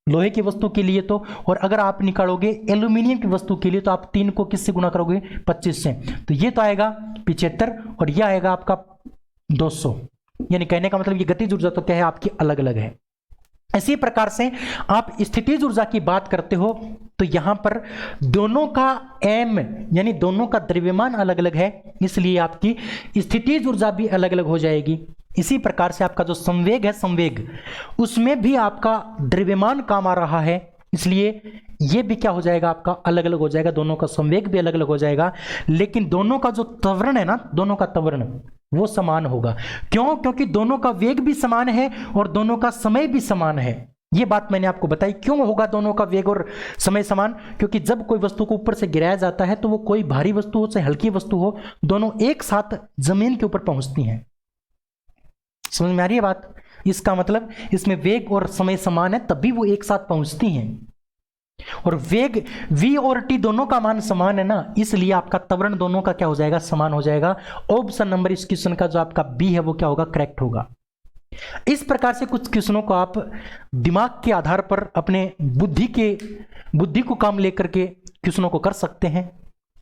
लोहे की वस्तु के लिए तो, और अगर आप निकालोगे एल्यूमिनियम की वस्तु के लिए तो आप 3 को किससे गुणा करोगे? 25 से। तो ये तो आएगा 75 और यह आएगा आपका 200। यानी कहने का मतलब ये गतिज ऊर्जा तो क्या है? आपकी अलग अलग है। इसी प्रकार से आप स्थितिज ऊर्जा की बात करते हो तो यहां पर दोनों का m यानी दोनों का द्रव्यमान अलग अलग है, इसलिए आपकी स्थितिज ऊर्जा भी अलग अलग हो जाएगी। इसी प्रकार से आपका जो संवेग है, संवेग, उसमें भी आपका द्रव्यमान काम आ रहा है, इसलिए ये भी क्या हो जाएगा? आपका अलग अलग हो जाएगा। दोनों का संवेग भी अलग अलग हो जाएगा लेकिन दोनों का जो त्वरण है ना, दोनों का त्वरण वो समान होगा। क्यों? क्योंकि दोनों का वेग भी समान है और दोनों का समय भी समान है। ये बात मैंने आपको बताई। क्यों होगा दोनों का वेग और समय समान? क्योंकि जब कोई वस्तु को ऊपर से गिराया जाता है तो वो कोई भारी वस्तु हो चाहे हल्की वस्तु हो, दोनों एक साथ जमीन के ऊपर पहुंचती हैं। समझ में आ रही है बात? इसका मतलब इसमें वेग और समय समान है तभी वो एक साथ पहुंचती हैं। और वेग v और t दोनों का मान समान है ना, इसलिए आपका त्वरण दोनों का क्या हो जाएगा? समान हो जाएगा। ऑप्शन नंबर इस क्वेश्चन का जो आपका बी है वो क्या होगा? करेक्ट होगा। इस प्रकार से कुछ क्वेश्चनों को आप दिमाग के आधार पर अपने बुद्धि को काम लेकर के क्वेश्चनों को कर सकते हैं।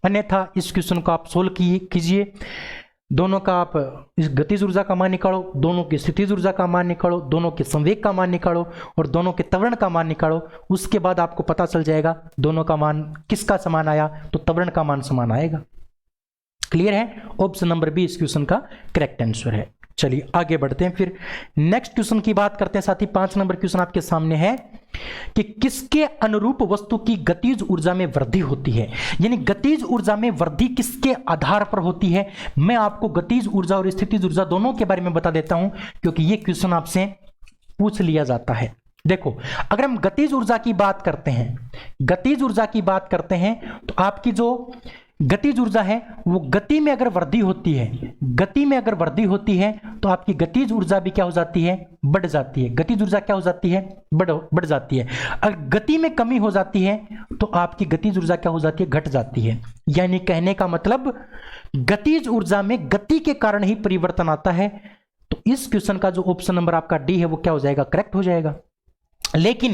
अन्यथा इस क्वेश्चन को आप सोल्व कीजिए। दोनों का आप इस गतिज ऊर्जा का मान निकालो, दोनों की स्थितिज ऊर्जा का मान निकालो, दोनों के संवेग का मान निकालो और दोनों के त्वरण का मान निकालो। उसके बाद आपको पता चल जाएगा दोनों का मान किसका समान आया, तो त्वरण का मान समान आएगा। क्लियर है? ऑप्शन नंबर बी इस क्वेश्चन का करेक्ट आंसर है। चलिए आगे बढ़ते हैं, फिर नेक्स्ट क्वेश्चन की बात करते हैं। साथी 5 नंबर क्वेश्चन आपके सामने है कि किसके अनुरूप वस्तु की गतिज ऊर्जा में वृद्धि होती है। यानी गतिज ऊर्जा में वृद्धि किसके आधार पर होती है। मैं आपको गतिज ऊर्जा और स्थितिज ऊर्जा दोनों के बारे में बता देता हूं क्योंकि यह क्वेश्चन आपसे पूछ लिया जाता है। देखो, अगर हम गतिज ऊर्जा की बात करते हैं, गतिज ऊर्जा की बात करते हैं तो आपकी जो गतिज ऊर्जा है वो गति में अगर वृद्धि होती है, गति में अगर वृद्धि होती है तो आपकी गतिज ऊर्जा भी क्या हो जाती है? बढ़ जाती है। गतिज ऊर्जा क्या हो जाती है? बढ़ जाती है। अगर गति में कमी हो जाती है तो आपकी गतिज ऊर्जा क्या हो जाती है? घट जाती है। यानी कहने का मतलब गतिज ऊर्जा में गति के कारण ही परिवर्तन आता है। तो इस क्वेश्चन का जो ऑप्शन नंबर आपका डी है वो क्या हो जाएगा? करेक्ट हो जाएगा। लेकिन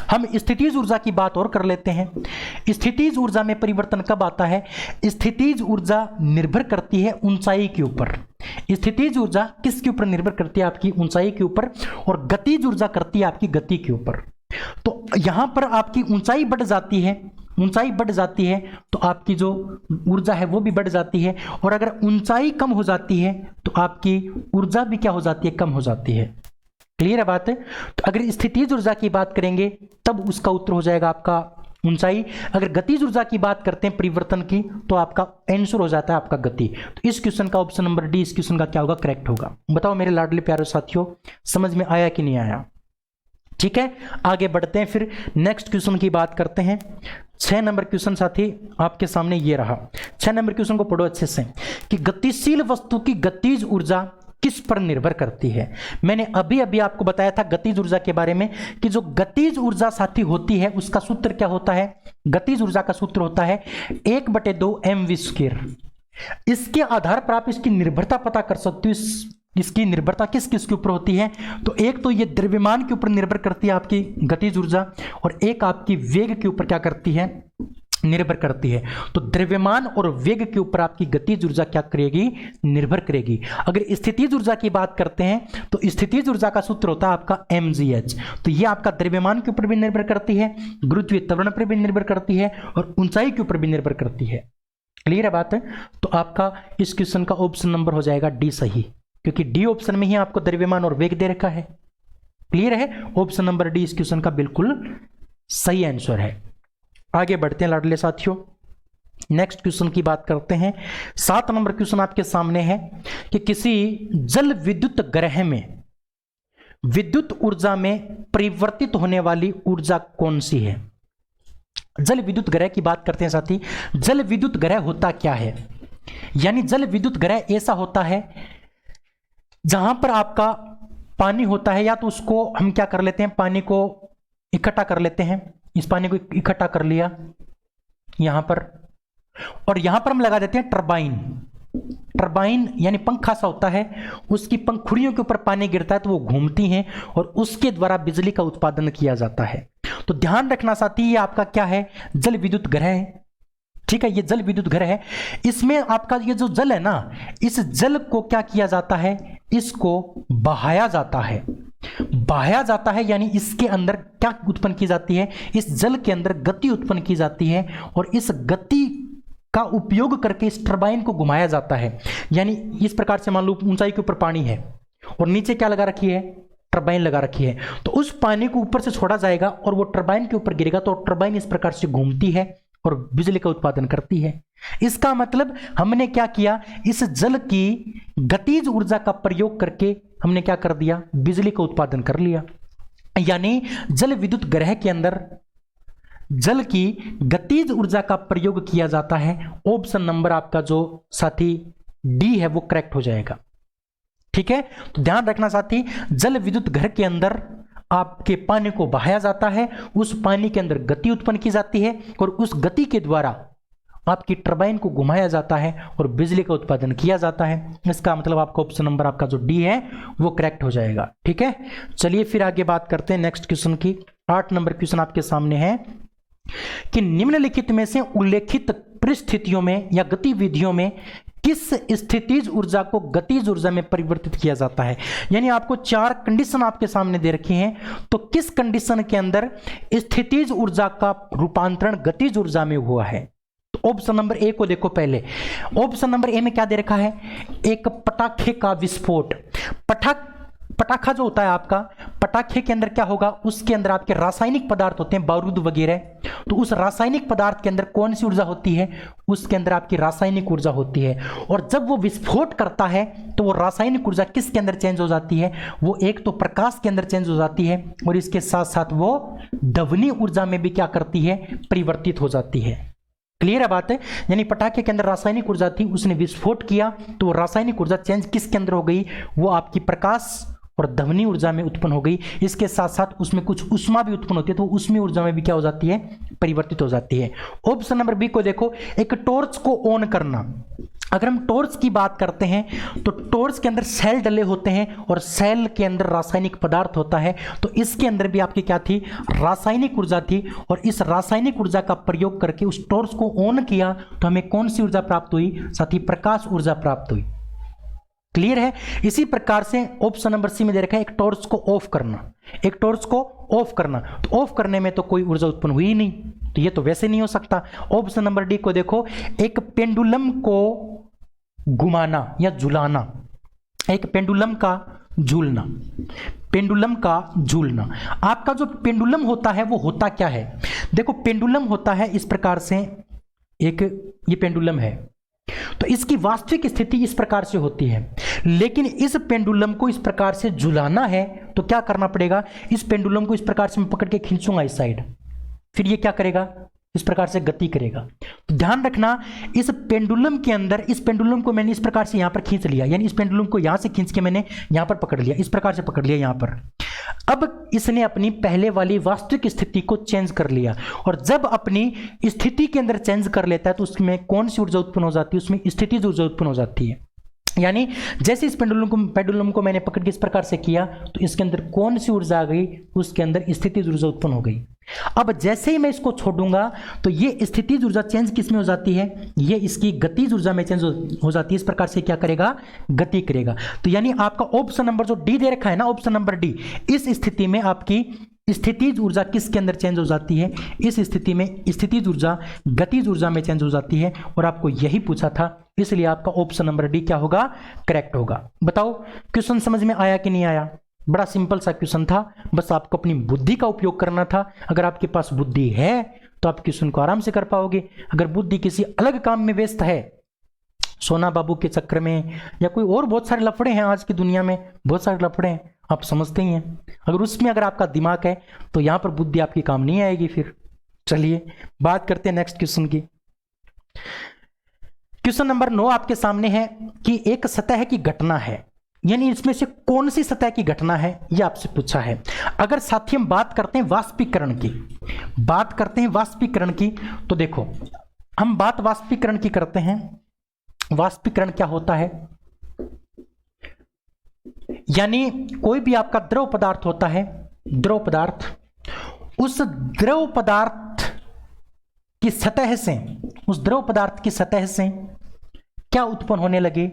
हम स्थितिज ऊर्जा की बात और कर लेते हैं। स्थितिज ऊर्जा में परिवर्तन कब आता है? स्थितिज ऊर्जा निर्भर करती है ऊंचाई के ऊपर। स्थितिज ऊर्जा किसके ऊपर निर्भर करती है? आपकी ऊंचाई के ऊपर। और गतिज ऊर्जा करती है आपकी गति के ऊपर। तो यहां पर आपकी ऊंचाई बढ़ जाती है, ऊंचाई बढ़ जाती है तो आपकी जो ऊर्जा है वो भी बढ़ जाती है। और अगर ऊंचाई कम हो जाती है तो आपकी ऊर्जा भी क्या हो जाती है? कम हो जाती है। क्लियर है बात है? तो अगर स्थितिज ऊर्जा की बात करेंगे तब उसका उत्तर हो जाएगा आपका ऊंचाई। अगर गतिज ऊर्जा की बात करते हैं परिवर्तन की तो आपका आंसर हो जाता है आपका गति। तो इस क्वेश्चन का ऑप्शन नंबर डी इस क्वेश्चन का क्या होगा? करेक्ट होगा। बताओ मेरे लाडले प्यारे साथियों, समझ में आया कि नहीं आया? ठीक है, आगे बढ़ते हैं, फिर नेक्स्ट क्वेश्चन की बात करते हैं। 6 नंबर क्वेश्चन साथी आपके सामने ये रहा। 6 नंबर क्वेश्चन को पढ़ो अच्छे से कि गतिशील वस्तु की गतिज ऊर्जा किस पर निर्भर करती है। मैंने अभी अभी आपको बताया था गतिज ऊर्जा के बारे में कि जो गतिज ऊर्जा साथी होती है उसका सूत्र क्या होता है। गतिज ऊर्जा का सूत्र होता है 1/2 mv²। इसके आधार पर आप इसकी निर्भरता पता कर सकते हो। इसकी निर्भरता किस किस के ऊपर होती है, तो एक तो ये द्रव्यमान के ऊपर निर्भर करती है आपकी गतिज ऊर्जा, और एक आपकी वेग के ऊपर क्या करती है, निर्भर करती है। तो द्रव्यमान और वेग के ऊपर आपकी गतिज ऊर्जा क्या करेगी, निर्भर करेगी। अगर स्थितिज ऊर्जा की बात करते हैं तो स्थितिज ऊर्जा का सूत्र होता है आपका mgh। तो ये आपका द्रव्यमान के ऊपर भी निर्भर करती है, गुरुत्वीय त्वरण पर भी निर्भर करती है, और ऊंचाई के ऊपर भी निर्भर करती है। क्लियर है बात है। तो आपका इस क्वेश्चन का ऑप्शन नंबर हो जाएगा डी सही, क्योंकि डी ऑप्शन में ही आपको द्रव्यमान और वेग दे रखा है। क्लियर है, ऑप्शन नंबर डी इस क्वेश्चन का बिल्कुल सही आंसर है। आगे बढ़ते हैं लाडले साथियों, नेक्स्ट क्वेश्चन की बात करते हैं। 7 नंबर क्वेश्चन आपके सामने है कि किसी जल विद्युत ग्रह में विद्युत ऊर्जा में परिवर्तित होने वाली ऊर्जा कौन सी है। जल विद्युत ग्रह की बात करते हैं साथी। जल विद्युत ग्रह होता क्या है, यानी जल विद्युत ग्रह ऐसा होता है जहां पर आपका पानी होता है, या तो उसको हम क्या कर लेते हैं, पानी को इकट्ठा कर लेते हैं। इस पानी को इकट्ठा कर लिया यहां पर, और यहां पर हम लगा देते हैं टरबाइन। टरबाइन यानी पंखा सा होता है, उसकी पंखुड़ियों के ऊपर पानी गिरता है तो वो घूमती हैं और उसके द्वारा बिजली का उत्पादन किया जाता है। तो ध्यान रखना साथी, ये आपका क्या है, जल विद्युत ग्रह है। ठीक है, ये जल विद्युत ग्रह है। इसमें आपका ये जो जल है ना, इस जल को क्या किया जाता है, इसको बहाया जाता है। बहाया जाता है यानी इसके अंदर क्या उत्पन्न की जाती है, इस जल के अंदर गति उत्पन्न की जाती है, और इस गति का उपयोग करके इस टरबाइन को घुमाया जाता है। यानी इस प्रकार से मान लो ऊंचाई के ऊपर पानी है और नीचे क्या लगा रखी है, टरबाइन लगा रखी है, तो उस पानी को ऊपर से छोड़ा जाएगा और वो टरबाइन के ऊपर गिरेगा, तो टरबाइन इस प्रकार से घूमती है और बिजली का उत्पादन करती है। इसका मतलब हमने क्या किया, इस जल की गतिज ऊर्जा का प्रयोग करके हमने क्या कर दिया, बिजली का उत्पादन कर लिया। यानी जल विद्युत ग्रह के अंदर जल की गतिज ऊर्जा का प्रयोग किया जाता है। ऑप्शन नंबर आपका जो साथी डी है वो करेक्ट हो जाएगा। ठीक है, तो ध्यान रखना साथी, जल विद्युत घर के अंदर आपके पानी को बहाया जाता है, उस पानी के अंदर गति उत्पन्न की जाती है और उस गति के द्वारा आपकी टरबाइन को घुमाया जाता है और बिजली का उत्पादन किया जाता है। इसका मतलब आपका ऑप्शन नंबर आपका जो डी है वो करेक्ट हो जाएगा। ठीक है, चलिए फिर आगे बात करते हैं नेक्स्ट क्वेश्चन की। 8 नंबर क्वेश्चन आपके सामने है कि निम्नलिखित में से उल्लेखित परिस्थितियों में या गतिविधियों में किस स्थितिज ऊर्जा को गतिज ऊर्जा में परिवर्तित किया जाता है। यानी आपको 4 कंडीशन आपके सामने दे रखी हैं, तो किस कंडीशन के अंदर स्थितिज ऊर्जा का रूपांतरण गतिज ऊर्जा में हुआ है। तो ऑप्शन नंबर ए को देखो पहले। ऑप्शन नंबर ए में क्या दे रखा है, एक पटाखे का विस्फोट। पटाखा जो होता है आपका, पटाखे के अंदर क्या होगा, उसके अंदर आपके रासायनिक पदार्थ होते हैं, बारूद वगैरह। तो उस रासायनिक पदार्थ के अंदर कौन सी ऊर्जा होती है, उसके अंदर आपकी रासायनिक ऊर्जा होती है। और जब वो विस्फोट करता है तो वो रासायनिक ऊर्जा किसके अंदर चेंज हो जाती है, वो एक तो प्रकाश के अंदर चेंज हो जाती है और इसके साथ साथ वो ध्वनि ऊर्जा में भी क्या करती है, परिवर्तित हो जाती है। क्लियर है बात है। यानी पटाखे के अंदर रासायनिक ऊर्जा थी, उसने विस्फोट किया तो वो रासायनिक ऊर्जा चेंज किसके अंदर हो गई, वो आपकी प्रकाश और ध्वनि ऊर्जा में उत्पन्न हो गई। इसके साथ साथ उसमें कुछ ऊष्मा भी उत्पन्न होती है, तो ऊष्मीय ऊर्जा में भी क्या हो जाती है, परिवर्तित हो जाती है। ऑप्शन नंबर बी को देखो, एक टॉर्च को ऑन करना। अगर हम टॉर्च की बात करते हैं तो टॉर्च के अंदर सेल डले होते हैं और सेल के अंदर रासायनिक पदार्थ होता है, तो इसके अंदर भी आपकी क्या थी, रासायनिक ऊर्जा थी। और इस रासायनिक ऊर्जा का प्रयोग करके उस टॉर्च को ऑन किया तो हमें कौन सी ऊर्जा प्राप्त हुई, साथी प्रकाश ऊर्जा प्राप्त हुई। क्लियर है। इसी प्रकार से ऑप्शन नंबर सी में दे रखा है एक टॉर्च को ऑफ करना। एक टॉर्च को ऑफ करना, तो ऑफ करने में तो कोई ऊर्जा उत्पन्न हुई ही नहीं, तो ये तो वैसे नहीं हो सकता। ऑप्शन नंबर डी को देखो, एक पेंडुलम को घुमाना या झुलाना। एक पेंडुलम का झूलना, पेंडुलम का झूलना। आपका जो पेंडुलम होता है वो होता क्या है, देखो पेंडुलम होता है इस प्रकार से, एक ये पेंडुलम है, तो इसकी वास्तविक स्थिति इस प्रकार से होती है। लेकिन इस पेंडुलम को इस प्रकार से झुलाना है तो क्या करना पड़ेगा, इस पेंडुलम को इस प्रकार से मैं पकड़ के खींचूंगा इस साइड, फिर ये क्या करेगा, इस प्रकार से गति करेगा। तो ध्यान रखना, इस पेंडुलम के अंदर, इस पेंडुलम को मैंने इस प्रकार से यहां पर खींच लिया, यानी इस पेंडुलम को यहां से खींच के मैंने यहां पर पकड़ लिया, इस प्रकार से पकड़ लिया यहां पर। अब इसने अपनी पहले वाली वास्तविक स्थिति को चेंज कर लिया, और जब अपनी स्थिति के अंदर चेंज कर लेता है तो उसमें कौन सी ऊर्जा उत्पन्न हो जाती है, उसमें स्थितिज ऊर्जा उत्पन्न हो जाती है। यानी जैसे इस पेंडुलम को मैंने पकड़ के इस प्रकार से किया तो इसके अंदर कौन सी ऊर्जा आ गई, उसके अंदर स्थितिज ऊर्जा उत्पन्न हो गई। अब जैसे ही मैं इसको छोड़ूंगा तो ये स्थितिज ऊर्जा चेंज किस में हो जाती है, ये इसकी गतिज ऊर्जा में चेंज हो जाती है। इस प्रकार से क्या करेगा, गति करेगा। तो यानी आपका ऑप्शन नंबर जो डी दे रखा है ना, ऑप्शन नंबर डी, इस स्थिति में आपकी स्थितिज ऊर्जा किसके अंदर चेंज हो जाती है, इस स्थिति में स्थितिज ऊर्जा गतिज ऊर्जा में चेंज हो जाती है। और आपको यही पूछा था, इसलिए आपका ऑप्शन नंबर डी क्या होगा, करेक्ट होगा। बताओ क्वेश्चन समझ में आया कि नहीं आया? बड़ा सिंपल सा क्वेश्चन था, बस आपको अपनी बुद्धि का उपयोग करना था। अगर आपके पास बुद्धि है तो आप क्वेश्चन को आराम से कर पाओगे। अगर बुद्धि किसी अलग काम में व्यस्त है, सोना बाबू के चक्कर में, या कोई और बहुत सारे लफड़े हैं आज की दुनिया में, बहुत सारे लफड़े हैं, आप समझते ही हैं, अगर उसमें अगर आपका दिमाग है तो यहां पर बुद्धि आपकी काम नहीं आएगी फिर। चलिए बात करते हैं नेक्स्ट क्वेश्चन की। क्वेश्चन नंबर 9 आपके सामने है कि एक सतह की घटना है, यानी इसमें से कौन सी सतह की घटना है, यह आपसे पूछा है। अगर साथी हम बात करते हैं वाष्पीकरण की, बात करते हैं वाष्पीकरण की, तो देखो हम बात वाष्पीकरण की करते हैं। वाष्पीकरण क्या होता है, यानी कोई भी आपका द्रव पदार्थ होता है, द्रव पदार्थ, उस द्रव पदार्थ की सतह से, उस द्रव पदार्थ की सतह से क्या उत्पन्न होने लगे,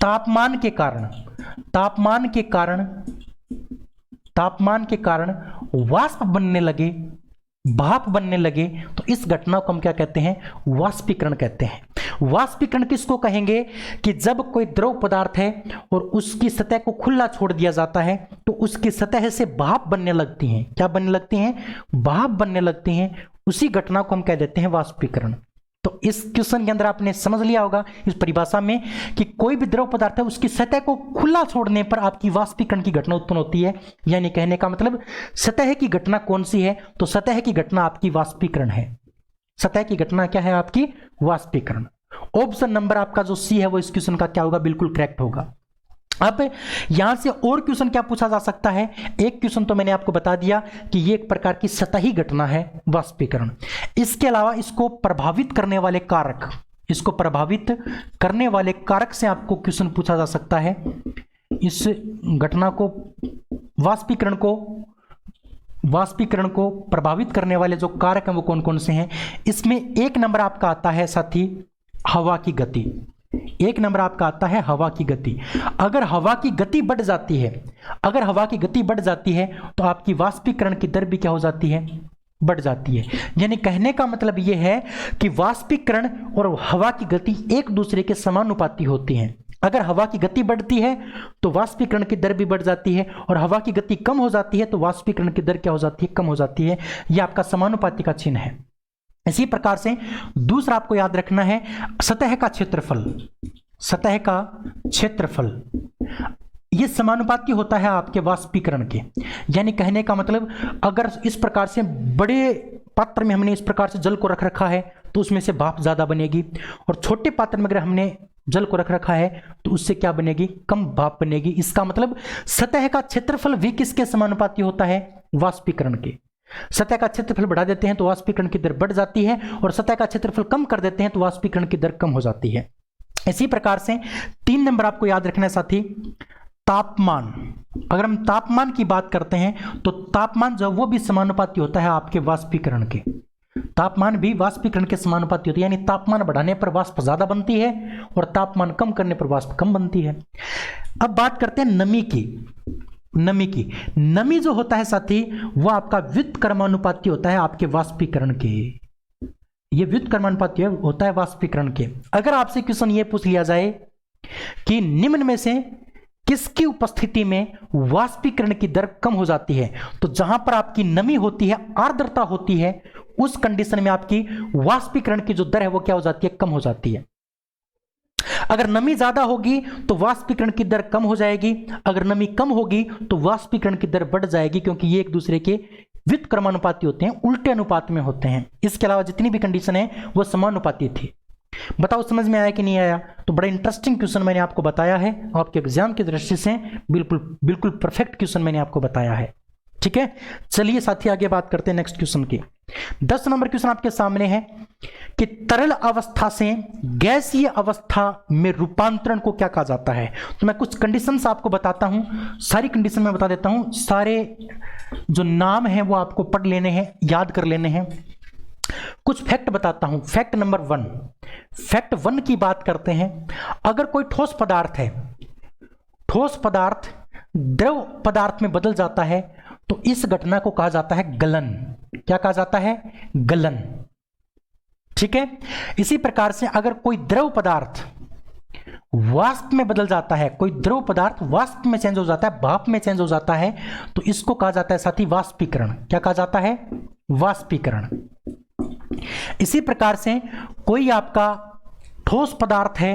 तापमान के कारण, तापमान के कारण, तापमान के कारण वाष्प बनने लगे, भाप बनने लगे, तो इस घटना को हम क्या कहते हैं, वाष्पीकरण कहते हैं। वाष्पीकरण किसको कहेंगे कि जब कोई द्रव पदार्थ है और उसकी सतह को खुला छोड़ दिया जाता है तो उसकी सतह से भाप बनने लगती हैं। क्या बनने लगती हैं, भाप बनने लगती हैं, उसी घटना को हम कह देते हैं वाष्पीकरण। तो इस क्वेश्चन के अंदर आपने समझ लिया होगा इस परिभाषा में कि कोई भी द्रव पदार्थ है उसकी सतह को खुला छोड़ने पर आपकी वाष्पीकरण की घटना उत्पन्न होती है। यानी कहने का मतलब सतह की घटना कौन सी है, तो सतह की घटना आपकी वाष्पीकरण है। सतह की घटना क्या है, आपकी वाष्पीकरण। ऑप्शन नंबर आपका जो सी है वो इस क्वेश्चन का क्या होगा, बिल्कुल करेक्ट होगा। अब यहां से और क्वेश्चन क्या पूछा जा सकता है, एक क्वेश्चन तो मैंने आपको बता दिया कि ये एक प्रकार की सतही घटना है वाष्पीकरण। इसके अलावा इसको प्रभावित करने वाले कारक, इसको प्रभावित करने वाले कारक से आपको क्वेश्चन पूछा जा सकता है। इस घटना को, वाष्पीकरण को प्रभावित करने वाले जो कारक हैं वो कौन कौन से हैं। इसमें एक नंबर आपका आता है साथी हवा की गति, एक नंबर आपका आता है हवा की गति। अगर हवा की गति बढ़ जाती है, अगर हवा की गति बढ़ जाती है तो आपकी वाष्पीकरण की दर भी क्या हो जाती है, बढ़ जाती है। यानी कहने का मतलब यह है कि वाष्पीकरण और हवा की गति एक दूसरे के समानुपाती होती हैं। अगर हवा की गति बढ़ती है तो वाष्पीकरण की दर भी बढ़ जाती है, और हवा की गति कम हो जाती है तो वाष्पीकरण की दर क्या हो जाती है, कम हो जाती है। यह आपका समानुपाती का चिन्ह है। इसी प्रकार से दूसरा आपको याद रखना है सतह का क्षेत्रफल, सतह का क्षेत्रफल ये समानुपाती होता है आपके वाष्पीकरण के। यानी कहने का मतलब अगर इस प्रकार से बड़े पात्र में हमने इस प्रकार से जल को रख रखा है तो उसमें से भाप ज्यादा बनेगी, और छोटे पात्र में अगर हमने जल को रख रखा है तो उससे क्या बनेगी, कम भाप बनेगी। इसका मतलब सतह का क्षेत्रफल भी किसके समानुपाती होता है, वाष्पीकरण के। सतह का क्षेत्रफल बढ़ा देते हैं तो वाष्पीकरण की दर बढ़ जाती है, और सतह का क्षेत्रफल कम कर देते हैं तो वाष्पीकरण की दर कम हो जाती है। इसी प्रकार से 3 नंबर आपको याद रखना है साथी, तापमान। अगर हम तापमान की बात करते हैं तो तापमान जो वो भी समानुपाती होता है आपके वाष्पीकरण के। तापमान भी वाष्पीकरण के समानुपाती होती है, यानी तापमान बढ़ाने पर वाष्प ज्यादा बनती है और तापमान कम करने पर वाष्प कम बनती है। अब बात करते हैं नमी की। नमी की, नमी जो होता है साथी वो आपका व्युत्क्रमानुपाती होता है आपके वाष्पीकरण के। ये व्युत्क्रमानुपाती होता है वाष्पीकरण के। अगर आपसे क्वेश्चन ये पूछ लिया जाए कि निम्न में से किसकी उपस्थिति में वाष्पीकरण की दर कम हो जाती है, तो जहां पर आपकी नमी होती है, आर्द्रता होती है, उस कंडीशन में आपकी वाष्पीकरण की जो दर है वो क्या हो जाती है, कम हो जाती है। अगर नमी ज्यादा होगी तो वाष्पीकरण की दर कम हो जाएगी, अगर नमी कम होगी तो वाष्पीकरण की दर बढ़ जाएगी, क्योंकि ये एक दूसरे के व्युत्क्रमानुपाती होते हैं, उल्टे अनुपात में होते हैं। इसके अलावा जितनी भी कंडीशन है वो समानुपाती थी। बताओ समझ में आया कि नहीं आया? तो बड़ा इंटरेस्टिंग क्वेश्चन मैंने आपको बताया है, आपके एग्जाम की दृष्टि से बिल्कुल बिल्कुल परफेक्ट क्वेश्चन मैंने आपको बताया है। ठीक है, चलिए साथी आगे बात करते हैं नेक्स्ट क्वेश्चन की। 10 नंबर क्वेश्चन आपके सामने है कि तरल अवस्था से गैसीय अवस्था में रूपांतरण को क्या कहा जाता है। तो मैं कुछ कंडीशंस आपको बताता हूं, सारी कंडीशन मैं बता देता हूं, सारे जो नाम हैं वो आपको पढ़ लेने हैं, याद कर लेने हैं। कुछ फैक्ट बताता हूं। फैक्ट नंबर 1, फैक्ट 1 की बात करते हैं। अगर कोई ठोस पदार्थ है, ठोस पदार्थ द्रव पदार्थ में बदल जाता है तो इस घटना को कहा जाता है गलन। क्या कहा जाता है? गलन। ठीक है, इसी प्रकार से अगर कोई द्रव पदार्थ वाष्प में बदल जाता है, कोई द्रव पदार्थ वाष्प में चेंज हो जाता है, भाप में चेंज हो जाता है, तो इसको कहा जाता है साथी वाष्पीकरण। क्या कहा जाता है? वाष्पीकरण। इसी प्रकार से कोई आपका ठोस पदार्थ है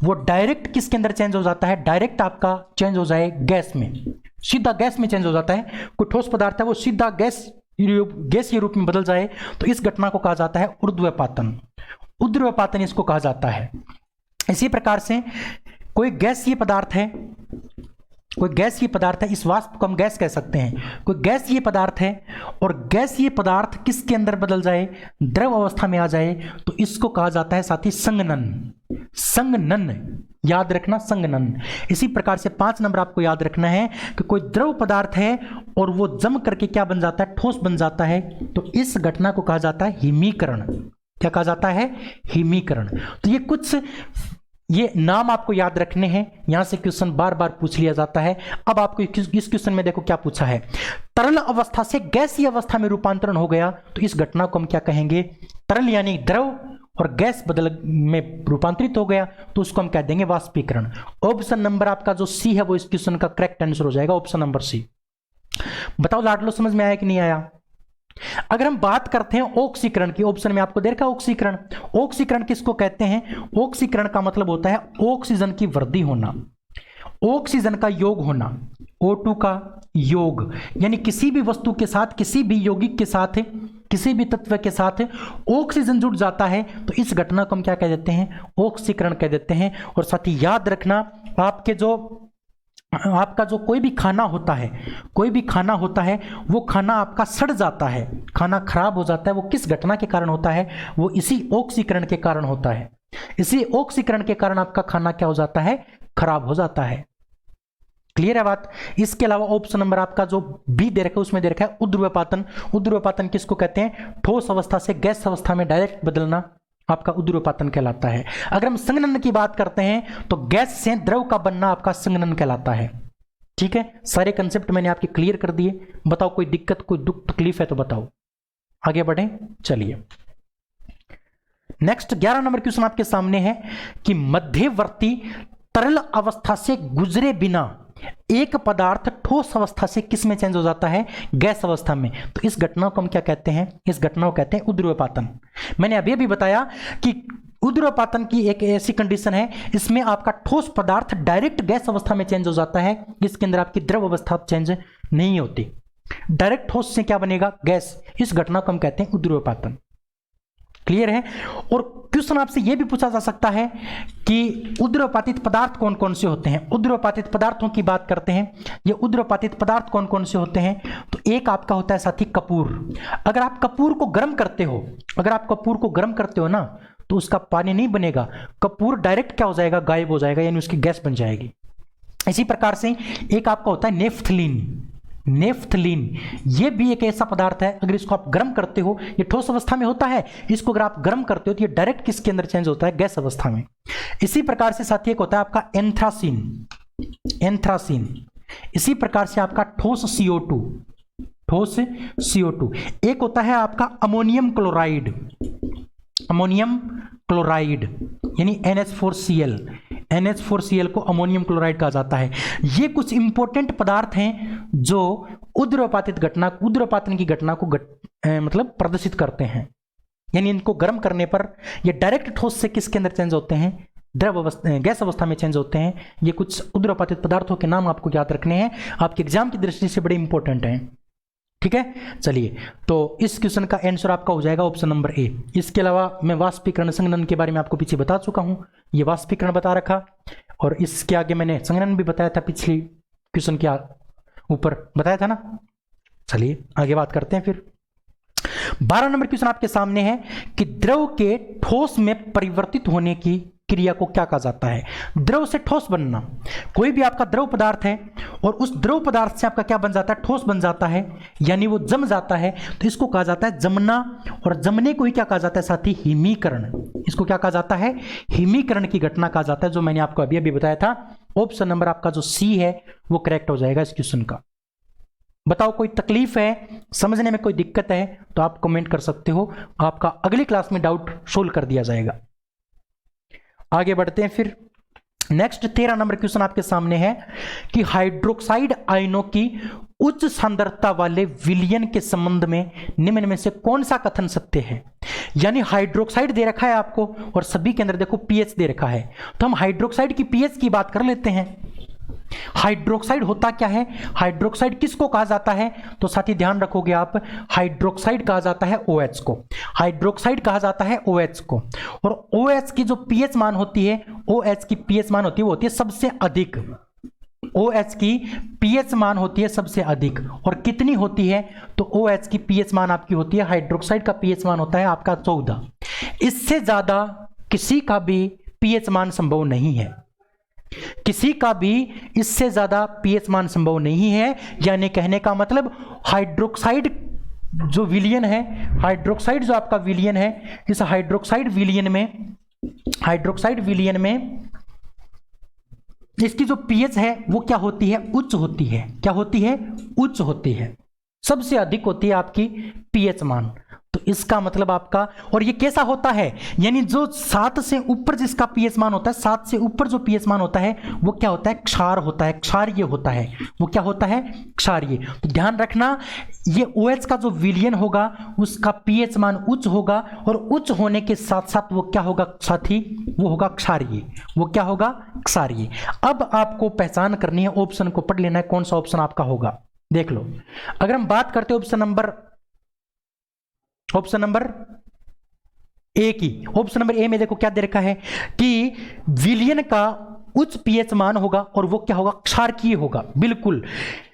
वो डायरेक्ट किसके अंदर चेंज हो जाता है? डायरेक्ट आपका चेंज हो जाए गैस में, सीधा गैस में चेंज हो जाता है। कोई ठोस पदार्थ है वो सीधा गैसीय रूप में बदल जाए तो इस घटना को कहा जाता है ऊर्ध्वपातन। ऊर्ध्वपातन इसको कहा जाता है। इसी प्रकार से कोई गैसीय पदार्थ है, कोई गैसीय पदार्थ है, इस वाष्प को हम गैस कह सकते हैं। कोई गैसीय पदार्थ है और गैसीय पदार्थ किसके अंदर बदल जाए? द्रव अवस्था में आ जाए तो इसको कहा जाता है साथी संघनन। संघनन, याद रखना, संघनन। इसी प्रकार से 5 नंबर आपको याद रखना है कि कोई द्रव पदार्थ है और वो जम करके क्या बन जाता है? ठोस बन जाता है, तो इस घटना को कहा जाता है हिमीकरण। क्या कहा जाता है? हिमीकरण। तो ये कुछ ये नाम आपको याद रखने हैं, यहां से क्वेश्चन बार बार पूछ लिया जाता है। अब आपको इस क्वेश्चन में देखो क्या पूछा है, तरल अवस्था से गैसीय अवस्था में रूपांतरण हो गया तो इस घटना को हम क्या कहेंगे? तरल यानी द्रव और गैस बदल में रूपांतरित हो गया तो उसको हम कह देंगे वाष्पीकरण। ऑप्शन नंबर आपका जो सी है वो इस क्वेश्चन का करेक्ट आंसर हो जाएगा, ऑप्शन नंबर सी। बताओ लाडलो समझ में आया कि नहीं आया? अगर हम बात करते हैं ऑक्सीकरण की, ऑप्शन में आपको दे रखा ऑक्सीकरण। ऑक्सीकरण किसको कहते हैं? ऑक्सीकरण का मतलब होता है ऑक्सीजन की वृद्धि होना, ऑक्सीजन का योग होना, O2 का योग, यानी किसी भी वस्तु के साथ, किसी भी यौगिक के साथ, किसी भी तत्व के साथ ऑक्सीजन जुड़ जाता है तो इस घटना को हम क्या कह देते हैं? ऑक्सीकरण कह देते हैं। और साथ ही याद रखना, आपका जो कोई भी खाना होता है, कोई भी खाना होता है, वो खाना आपका सड़ जाता है, खाना खराब हो जाता है, वो किस घटना के कारण होता है? वो इसी ऑक्सीकरण के कारण होता है। इसी ऑक्सीकरण के कारण आपका खाना क्या हो जाता है? खराब हो जाता है। क्लियर है बात? इसके अलावा ऑप्शन नंबर आपका जो बी दे रखा है उसमें दे रखा है ऊर्ध्वपातन। ऊर्ध्वपातन किसको कहते हैं? ठोस अवस्था से गैस अवस्था में डायरेक्ट बदलना आपका ऊर्ध्वपातन कहलाता है। अगर हम संघनन की बात करते हैं तो गैस से द्रव का बनना आपका संघनन कहलाता है। ठीक है, सारे कंसेप्ट मैंने आपके क्लियर कर दिए। बताओ कोई दिक्कत, कोई दुख तकलीफ है तो बताओ, आगे बढ़े। चलिए नेक्स्ट 11 नंबर क्वेश्चन आपके सामने है कि मध्यवर्ती तरल अवस्था से गुजरे बिना एक पदार्थ ठोस अवस्था से किस में चेंज हो जाता है? गैस अवस्था में। तो इस घटना को हम क्या कहते हैं? इस घटना को कहते हैं ऊर्ध्वपातन। मैंने अभी भी बताया कि ऊर्ध्वपातन की एक ऐसी कंडीशन है, इसमें आपका ठोस पदार्थ डायरेक्ट गैस अवस्था में चेंज हो जाता है, इसके अंदर आपकी द्रव अवस्था चेंज नहीं होती। डायरेक्ट ठोस से क्या बनेगा? गैस। इस घटना को हम कहते हैं ऊर्ध्वपातन। क्लियर है? और क्वेश्चन आपसे यह भी पूछा जा सकता है कि ऊर्ध्वपातित पदार्थ कौन कौन से होते हैं। ऊर्ध्वपातित पदार्थों की बात करते हैं, ये ऊर्ध्वपातित पदार्थ कौन कौन से होते हैं? तो एक आपका होता है साथी कपूर। अगर आप कपूर को गर्म करते हो, अगर आप कपूर को गर्म करते हो ना, तो उसका पानी नहीं बनेगा, कपूर डायरेक्ट क्या हो जाएगा? गायब हो जाएगा, यानी उसकी गैस बन जाएगी। इसी प्रकार से एक आपका होता है नेफ्थलीन। नेफ्थलीन ये भी एक ऐसा पदार्थ है, अगर इसको आप गर्म करते हो, ये ठोस अवस्था में होता है, इसको अगर आप गर्म करते हो तो ये डायरेक्ट किसके अंदर चेंज होता है? गैस अवस्था में। इसी प्रकार से साथी एक होता है आपका एंथ्रासीन। एंथ्रासीन इसी प्रकार से आपका ठोस CO2, ठोस CO2। एक होता है आपका अमोनियम क्लोराइड, अमोनियम क्लोराइड यानी NH4Cl। NH4Cl को अमोनियम क्लोराइड कहा जाता है। ये कुछ इंपॉर्टेंट पदार्थ हैं जो ऊर्ध्वपातित घटना, ऊर्ध्वपातन की घटना को मतलब प्रदर्शित करते हैं, यानी इनको गर्म करने पर ये डायरेक्ट ठोस से किसके अंदर चेंज होते हैं? द्रव अवस्था गैस अवस्था में चेंज होते हैं। ये कुछ उद्रपातित पदार्थों के नाम आपको याद रखने हैं, आपके एग्जाम की दृष्टि से बड़े इंपॉर्टेंट हैं। ठीक है, चलिए तो इस क्वेश्चन का आंसर आपका हो जाएगा ऑप्शन नंबर ए। इसके अलावा मैं वाष्पीकरण संघनन के बारे में आपको पीछे बता चुका हूं, ये वाष्पीकरण बता रखा, और इसके आगे मैंने संघनन भी बताया था, पिछली क्वेश्चन के ऊपर बताया था ना। चलिए आगे बात करते हैं फिर। 12 नंबर क्वेश्चन आपके सामने है कि द्रव के ठोस में परिवर्तित होने की क्रिया को क्या कहा जाता है। द्रव से ठोस बनना, कोई भी आपका द्रव पदार्थ है और उस द्रव पदार्थ से आपका क्या बन जाता है, ठोस बन जाता है, यानी वो जम जाता है, तो इसको कहा जाता है जमना। और जमने को ही क्या कहा जाता है साथी, हिमीकरण। इसको क्या कहा जाता है, हिमीकरण की घटना कहा जाता है, जो मैंने आपको अभी अभी बताया था। ऑप्शन नंबर आपका जो सी है वो करेक्ट हो जाएगा इस क्वेश्चन का। बताओ कोई तकलीफ है, समझने में कोई दिक्कत है तो आप कमेंट कर सकते हो, आपका अगली क्लास में डाउट सोल्व कर दिया जाएगा। आगे बढ़ते हैं फिर। नेक्स्ट 13 नंबर क्वेश्चन आपके सामने है कि हाइड्रोक्साइड आयनों की उच्च सांद्रता वाले विलयन के संबंध में निम्न में से कौन सा कथन सत्य है। यानी हाइड्रोक्साइड दे रखा है आपको और सभी के अंदर देखो पीएच दे रखा है, तो हम हाइड्रोक्साइड की पीएच की बात कर लेते हैं। हाइड्रोक्साइड होता क्या है, हाइड्रोक्साइड किसको कहा जाता है, तो साथी ध्यान रखोगे आप, हाइड्रोक्साइड कहा जाता है OH को, हाइड्रोक्साइड कहा जाता है OH को। और OH की जो पीएच मान होती है, OH की पीएच मान होती है वो होती है सबसे अधिक। OH की पीएच मान होती है सबसे अधिक, और कितनी होती है, तो OH की पीएच मान आपकी होती है, हाइड्रोक्साइड का पीएच मान होता है आपका 14। इससे ज्यादा किसी का भी पीएच मान संभव नहीं है, किसी का भी इससे ज्यादा पीएच मान संभव नहीं है। यानी कहने का मतलब हाइड्रोक्साइड जो विलयन है, हाइड्रोक्साइड जो आपका विलयन है, इस हाइड्रोक्साइड विलयन में इसकी जो पीएच है वो क्या होती है, उच्च होती है। क्या होती है, उच्च होती है, सबसे अधिक होती है आपकी पीएच मान। तो इसका मतलब आपका, और ये कैसा होता है, यानी जो 7 से ऊपर जिसका पीएच मान होता है, 7 से ऊपर जो पीएच मान होता है वो क्या होता है, क्षार होता है, क्षारीय होता है। वो क्या होता है, क्षारीय। तो ध्यान रखना, ये OH का जो विलयन होगा उसका पीएच मान उच्च होगा, और उच्च होने के साथ साथ वो क्या होगा साथी, वो होगा क्षारीय। वो क्या होगा, क्षारीय। अब आपको पहचान करनी है, ऑप्शन को पढ़ लेना है कौन सा ऑप्शन आपका होगा। देख लो, अगर हम बात करते हैं ऑप्शन नंबर ए की, ऑप्शन नंबर ए में देखो क्या दे रखा है कि विलयन का उच्च पीएच मान होगा और वो क्या होगा, क्षारकीय होगा। बिल्कुल,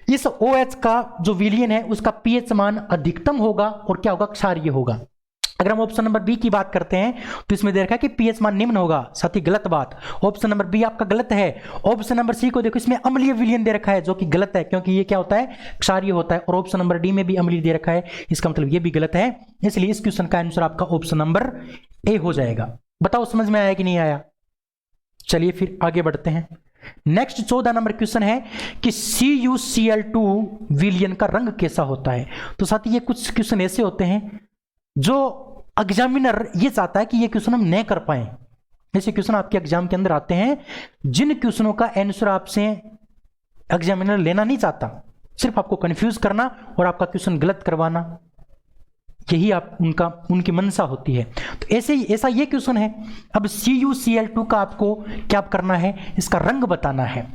इस OH का जो विलयन है उसका पीएच मान अधिकतम होगा और क्या होगा, क्षारीय होगा। अगर हम ऑप्शन नंबर बी की बात करते हैं तो इसमें दे रखा है कि पीएच मान निम्न होगा, साथी गलत बात, ऑप्शन नंबर बी आपका गलत है। ऑप्शन नंबर सी को देखो, इसमें अम्लीय विलयन दे रखा है जो कि गलत है, क्योंकि ये क्या होता है, क्षारीय होता है। और ऑप्शन नंबर डी में भी अम्लीय दे रखा है, इसका मतलब ये भी गलत है। इसलिए इस क्वेश्चन का आंसर आपका ऑप्शन नंबर ए हो जाएगा। बताओ समझ में आया कि नहीं आया। चलिए फिर आगे बढ़ते हैं। नेक्स्ट 14 नंबर क्वेश्चन है कि CuCl2 विलयन का रंग कैसा होता है। तो साथी ये कुछ क्वेश्चन ऐसे होते हैं जो एग्जामिनर ये चाहता है कि ये क्वेश्चन हम न कर पाए। ऐसे क्वेश्चन आपके एग्जाम के अंदर आते हैं जिन क्वेश्चनों का आंसर आपसे एग्जामिनर लेना नहीं चाहता, सिर्फ आपको कंफ्यूज करना और आपका क्वेश्चन गलत करवाना, यही आप उनकी मंशा होती है। तो ऐसा ये क्वेश्चन है। अब CuCl2 का आपको क्या करना है, इसका रंग बताना है।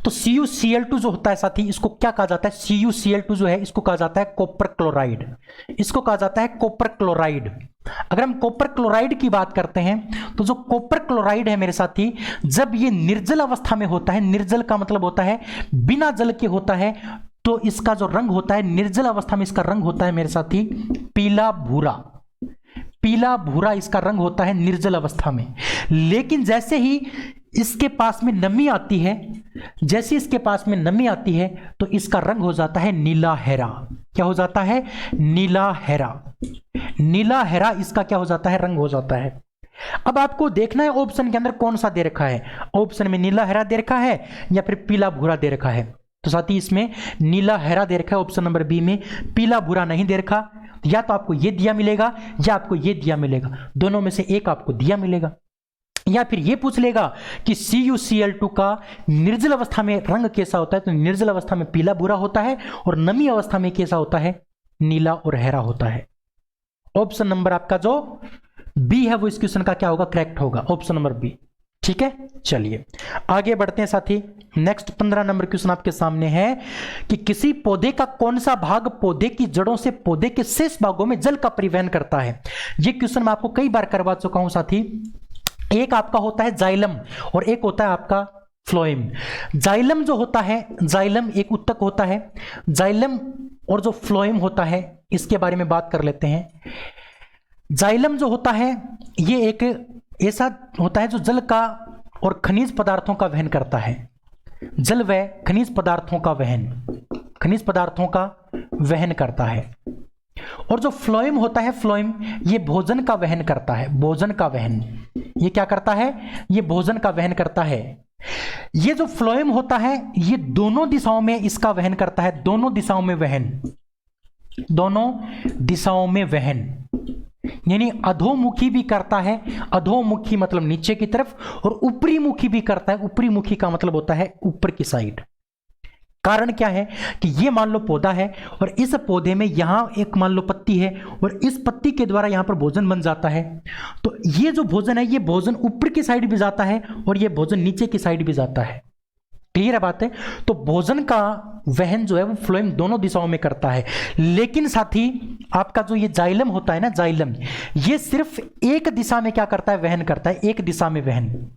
तो CuCl2 जो होता है साथी, इसको क्या कहा जाता है, CuCl2 जो है इसको कहा जाता है कॉपर क्लोराइड। इसको कहा जाता है कॉपर क्लोराइड। अगर हम कॉपर क्लोराइड की बात करते हैं तो जो कॉपर क्लोराइड है मेरे साथी, जब ये निर्जल अवस्था में होता है, निर्जल का मतलब होता है बिना जल के होता है, तो इसका जो रंग होता है निर्जल अवस्था में, इसका रंग होता है मेरे साथी पीला भूरा। पीला भूरा इसका रंग होता है निर्जल अवस्था में। लेकिन जैसे ही इसके पास में नमी आती है, जैसे इसके पास में नमी आती है तो इसका रंग हो जाता है नीला हरा। क्या हो जाता है, नीला हरा। नीला हरा इसका क्या हो जाता है, रंग हो जाता है। अब आपको देखना है ऑप्शन के अंदर कौन सा दे रखा है, ऑप्शन में नीला हरा दे रखा है या फिर पीला भूरा दे रखा है। तो साथी इसमें नीला हरा दे रखा है ऑप्शन नंबर बी में, पीला भूरा नहीं दे रखा। या तो आपको ये दिया मिलेगा या आपको ये दिया मिलेगा, दोनों में से एक आपको दिया मिलेगा। या फिर ये पूछ लेगा कि CuCl2 का निर्जल अवस्था में रंग कैसा होता है, तो निर्जल अवस्था में पीला भूरा होता है और नमी अवस्था में कैसा होता है, नीला और हरा होता है। ऑप्शन नंबर आपका जो बी है वो इस क्वेश्चन का क्या होगा, करेक्ट होगा, ऑप्शन नंबर बी। ठीक है, चलिए आगे बढ़ते हैं साथी। नेक्स्ट 15 नंबर क्वेश्चन आपके सामने है कि किसी पौधे का कौन सा भाग पौधे की जड़ों से पौधे के शेष भागों में जल का परिवहन करता है। ये क्वेश्चन मैं आपको कई बार करवा चुका हूं साथी। एक आपका होता है जाइलम और एक होता है आपका फ्लोएम। जाइलम जो होता है, जाइलम एक उत्तक होता है। जाइलम और जो फ्लोएम होता है इसके बारे में बात कर लेते हैं। जाइलम जो होता है ये एक ऐसा होता है जो जल का और खनिज पदार्थों का वहन करता है। जल व खनिज पदार्थों का वहन, खनिज पदार्थों का वहन करता है। और जो फ्लोएम होता है, फ्लोएम ये भोजन का वहन करता है, भोजन का वहन। ये क्या करता है, ये भोजन का वहन करता है। ये जो फ्लोएम होता है ये दोनों दिशाओं में इसका वहन करता है, दोनों दिशाओं में वहन, दोनों दिशाओं में वहन, यानी अधोमुखी भी करता है, अधोमुखी मतलब नीचे की तरफ, और ऊपरी मुखी भी करता है। ऊपरी मुखी का मतलब होता है ऊपर की साइड। कारण क्या है कि ये मान लो पौधा है और इस पौधे में यहां एक मान लो पत्ती है और इस पत्ती के द्वारा यहां पर भोजन बन जाता है। तो ये जो भोजन है ये भोजन ऊपर की साइड भी जाता है और ये भोजन नीचे की साइड भी जाता है। क्लियर है बात है। तो भोजन का वहन जो है वो फ्लोएम दोनों दिशाओं में करता है। लेकिन साथी आपका जो ये जाइलम होता है ना, जाइलम ये सिर्फ एक दिशा में क्या करता है, वहन करता है, एक दिशा में वहन।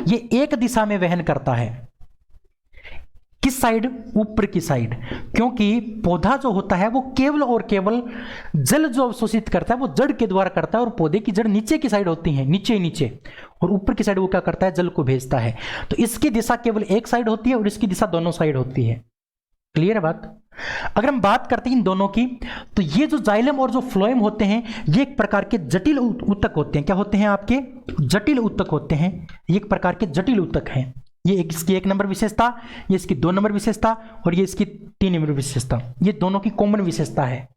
ये एक दिशा में वहन करता है, किस साइड, ऊपर की साइड। क्योंकि पौधा जो होता है वो केवल और केवल जल जो अवशोषित करता है वो जड़ के द्वारा करता है, और पौधे की जड़ नीचे की साइड होती है, नीचे नीचे, और ऊपर की साइड वो क्या करता है, जल को भेजता है। तो इसकी दिशा केवल एक साइड होती है और इसकी दिशा दोनों साइड होती है। क्लियर है बात। अगर हम बात करते हैं इन दोनों की, तो ये जो जाइलम और जो फ्लोएम होते हैं ये एक प्रकार के जटिल ऊतक होते हैं। क्या होते हैं आपके, जटिल ऊतक होते हैं। ये एक प्रकार के जटिल ऊतक हैं। ये इसकी 1 नंबर विशेषता, ये इसकी 2 नंबर विशेषता और ये इसकी 3 नंबर विशेषता, ये दोनों की कॉमन विशेषता है।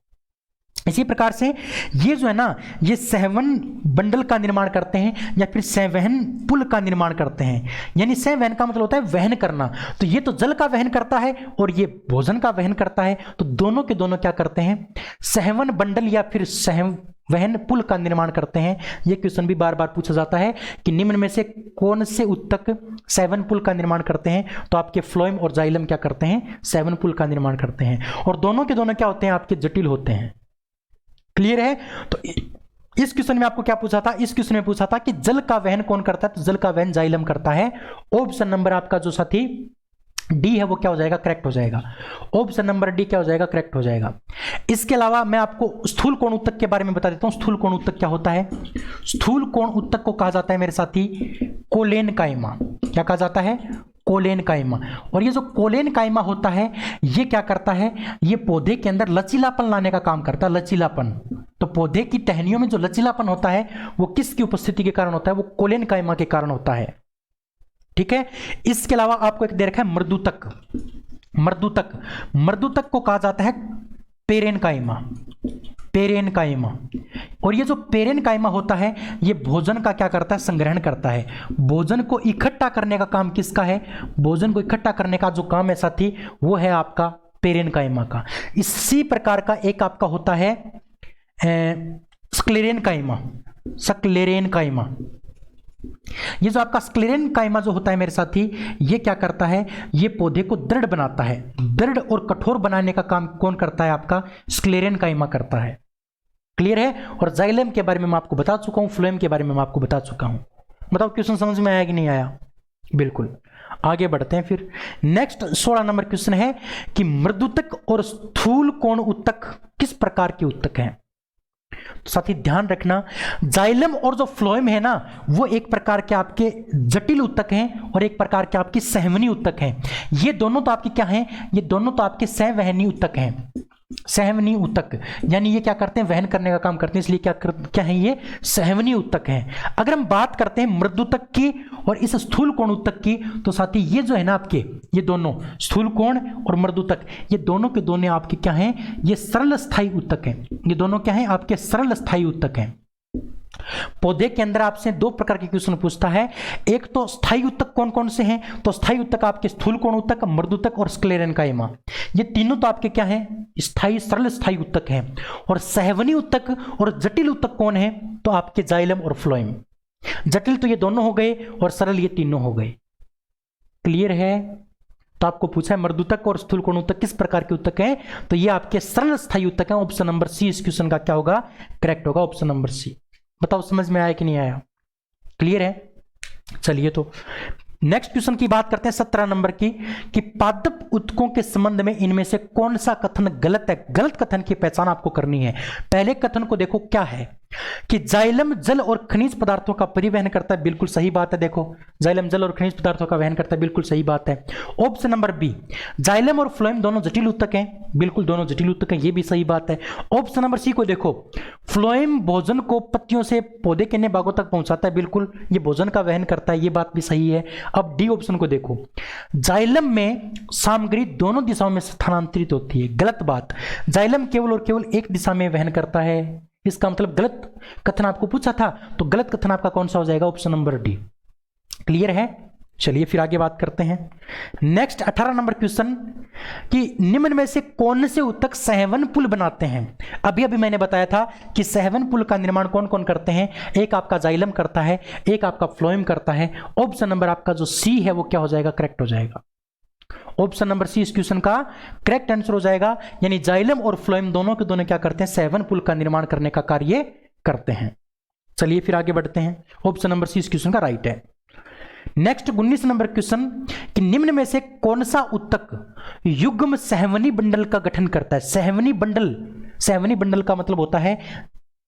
इसी प्रकार से ये जो है ना, ये सहवन बंडल का निर्माण करते हैं या फिर सहवहन पुल का निर्माण करते हैं। यानी सहवहन का मतलब होता है वहन करना। तो ये तो जल का वहन करता है और ये भोजन का वहन करता है। तो दोनों के दोनों क्या करते हैं, सहवन बंडल या फिर सहवहन पुल का निर्माण करते हैं। ये क्वेश्चन भी बार बार पूछा जाता है कि निम्न में से कौन से उत्तक सहवन पुल का निर्माण करते हैं। तो आपके फ्लोएम और जाइलम क्या करते हैं, सहवन पुल का निर्माण करते हैं। और दोनों के दोनों क्या होते हैं, आपके जटिल होते हैं। क्लियर है। तो इस क्वेश्चन में आपको क्या पूछा था, इस क्वेश्चन में पूछा था कि जल का वहन कौन करता है, तो जल का वहन जाइलम करता है। ऑप्शन नंबर आपका जो साथी डी है वो क्या हो जाएगा, करेक्ट हो जाएगा। ऑप्शन नंबर डी क्या हो जाएगा, करेक्ट हो जाएगा। इसके अलावा मैं आपको स्थूल कोण उत्तक के बारे में बता देता हूं। स्थूल कोण उत्तक क्या होता है, स्थूल कोण उत्तक को कहा जाता है मेरे साथी कोलेनकाइमा। क्या कहा जाता है, कोलेनकाइमा। और ये जो कोलेनकाइमा होता है ये क्या करता है, ये पौधे के अंदर लचीलापन लाने का काम करता है, लचीलापन। तो पौधे की टहनियों में जो लचीलापन होता है वो किसकी उपस्थिति के कारण होता है, वो कोलेनकाइमा के कारण होता है। ठीक है। इसके अलावा आपको एक दे रखा है मर्दूतक। मर्दूतक, मर्दूतक को कहा जाता है पेरेनकाइमा, पेरेनकाइमा। और ये जो पेरेनकाइमा होता है ये भोजन का क्या करता है, संग्रहण करता है। भोजन को इकट्ठा करने का काम किसका है, भोजन को इकट्ठा करने का जो काम है साथी वो है आपका पेरेनकाइमा का। इसी प्रकार का एक आपका होता है स्क्लेरेनकाइमा, स्क्लेरेनकाइमा। ये जो आपका स्क्लेरेनकाइमा जो होता है मेरे साथी ये क्या करता है, ये पौधे को दृढ़ बनाता है। दृढ़ और कठोर बनाने का काम कौन करता है, आपका स्क्लेरेनकाइमा करता है। क्लियर है। और जाइलम के बारे में मैं आपको बता चुका हूं, फ्लोएम के बारे में मैं आपको बता चुका हूं। बताओ क्वेश्चन समझ में आया कि नहीं आया। बिल्कुल, आगे बढ़ते हैं फिर। नेक्स्ट 16 नंबर क्वेश्चन है कि मृदुतक और स्थूल कोण उत्तक किस प्रकार के उत्तक हैं। तो साथी ध्यान रखना, जाइलम और जो फ्लोएम है ना वो एक प्रकार के आपके जटिल उत्तक हैं और एक प्रकार के आपके सहवनी उत्तक हैं। ये दोनों तो आपके क्या हैं, ये दोनों तो आपके सहवहनी उत्तक हैं। सहवनी उत्तक यानी ये क्या करते हैं, वहन करने का काम करते हैं, इसलिए क्या है, ये सहवनी उत्तक हैं। अगर हम बात करते हैं मृदुतक की और इस स्थूल कोण उत्तक की, तो साथी ये जो है ना आपके, ये दोनों स्थूल कोण और मृदुतक ये दोनों के दोनों आपके क्या हैं, ये सरल स्थायी उत्तक हैं। ये दोनों क्या हैं, आपके सरल स्थायी उत्तक हैं। पौधे के अंदर आपसे दो प्रकार के क्वेश्चन पूछता है। एक तो स्थायी ऊतक कौन कौन से हैं, तो स्थायी ऊतक आपके स्थूल कोण ऊतक, मृदुतक और स्क्लेरेन्काइमा। ये तीनों तो आपके क्या हैं, स्थायी सरल स्थायी ऊतक हैं। और सहवनी ऊतक और जटिल ऊतक कौन है, तो आपके जाइलम और फ्लोएम। जटिल तो ये दोनों हो गए और सरल ये तीनों हो गए। क्लियर है? तो आपको पूछा है मृदुतक और स्थूल कोण ऊतक किस प्रकार के ऊतक हैं, तो ये आपके सरल स्थायी ऊतक हैं। ऑप्शन नंबर सी इस क्वेश्चन का क्या होगा, करेक्ट होगा, ऑप्शन नंबर सी। बताओ समझ में आया कि नहीं आया? क्लियर है? चलिए तो नेक्स्ट क्वेश्चन की बात करते हैं 17 नंबर की, कि पादप ऊतकों के संबंध में इनमें से कौन सा कथन गलत है। गलत कथन की पहचान आपको करनी है। पहले कथन को देखो क्या है, कि जाइलम जल और खनिज पदार्थों का परिवहन करता है, बिल्कुल सही बात है। देखो जाइलम जल और खनिज पदार्थों का वहन करता है, बिल्कुल सही बात है। ऑप्शन नंबर बी, जाइलम और फ्लोएम दोनों जटिल ऊतक हैं, बिल्कुल दोनों जटिल ऊतक हैं, ये भी सही बात है। ऑप्शन नंबर सी को देखो, फ्लोएम भोजन को पत्तियों से पौधे के अन्य भागों तक पहुंचाता है, बिल्कुल ये भोजन का वहन करता है, ये बात भी सही है। अब डी ऑप्शन को देखो, जाइलम में सामग्री दोनों दिशाओं में स्थानांतरित होती है, गलत बात। जाइलम केवल और केवल एक दिशा में वहन करता है, इसका मतलब गलत कथन आपको पूछा था, तो गलत कथन आपका कौन सा हो जाएगा, ऑप्शन नंबर डी। क्लियर है? चलिए फिर आगे बात करते हैं। नेक्स्ट 18 नंबर क्वेश्चन, कि निम्न में से कौन से ऊतक सहवन पुल बनाते हैं। अभी अभी मैंने बताया था कि सहवन पुल का निर्माण कौन कौन करते हैं, एक आपका जाइलम करता है, एक आपका फ्लोएम करता है। ऑप्शन नंबर आपका जो सी है वो क्या हो जाएगा, करेक्ट हो जाएगा। ऑप्शन नंबर सी इस क्वेश्चन का करेक्ट आंसर हो जाएगा। यानी जाइलम और फ्लोएम दोनों के दोनों क्या करते हैं, सहवन पुल का निर्माण करने का कार्य करते हैं। चलिए फिर आगे बढ़ते हैं। ऑप्शन नंबर सी इस क्वेश्चन का राइट है। नेक्स्ट 19 नंबर क्वेश्चन, कि निम्न में से कौन सा ऊतक युग्म सहवनी बंडल का गठन करता है। सहवनी बंडल का मतलब होता है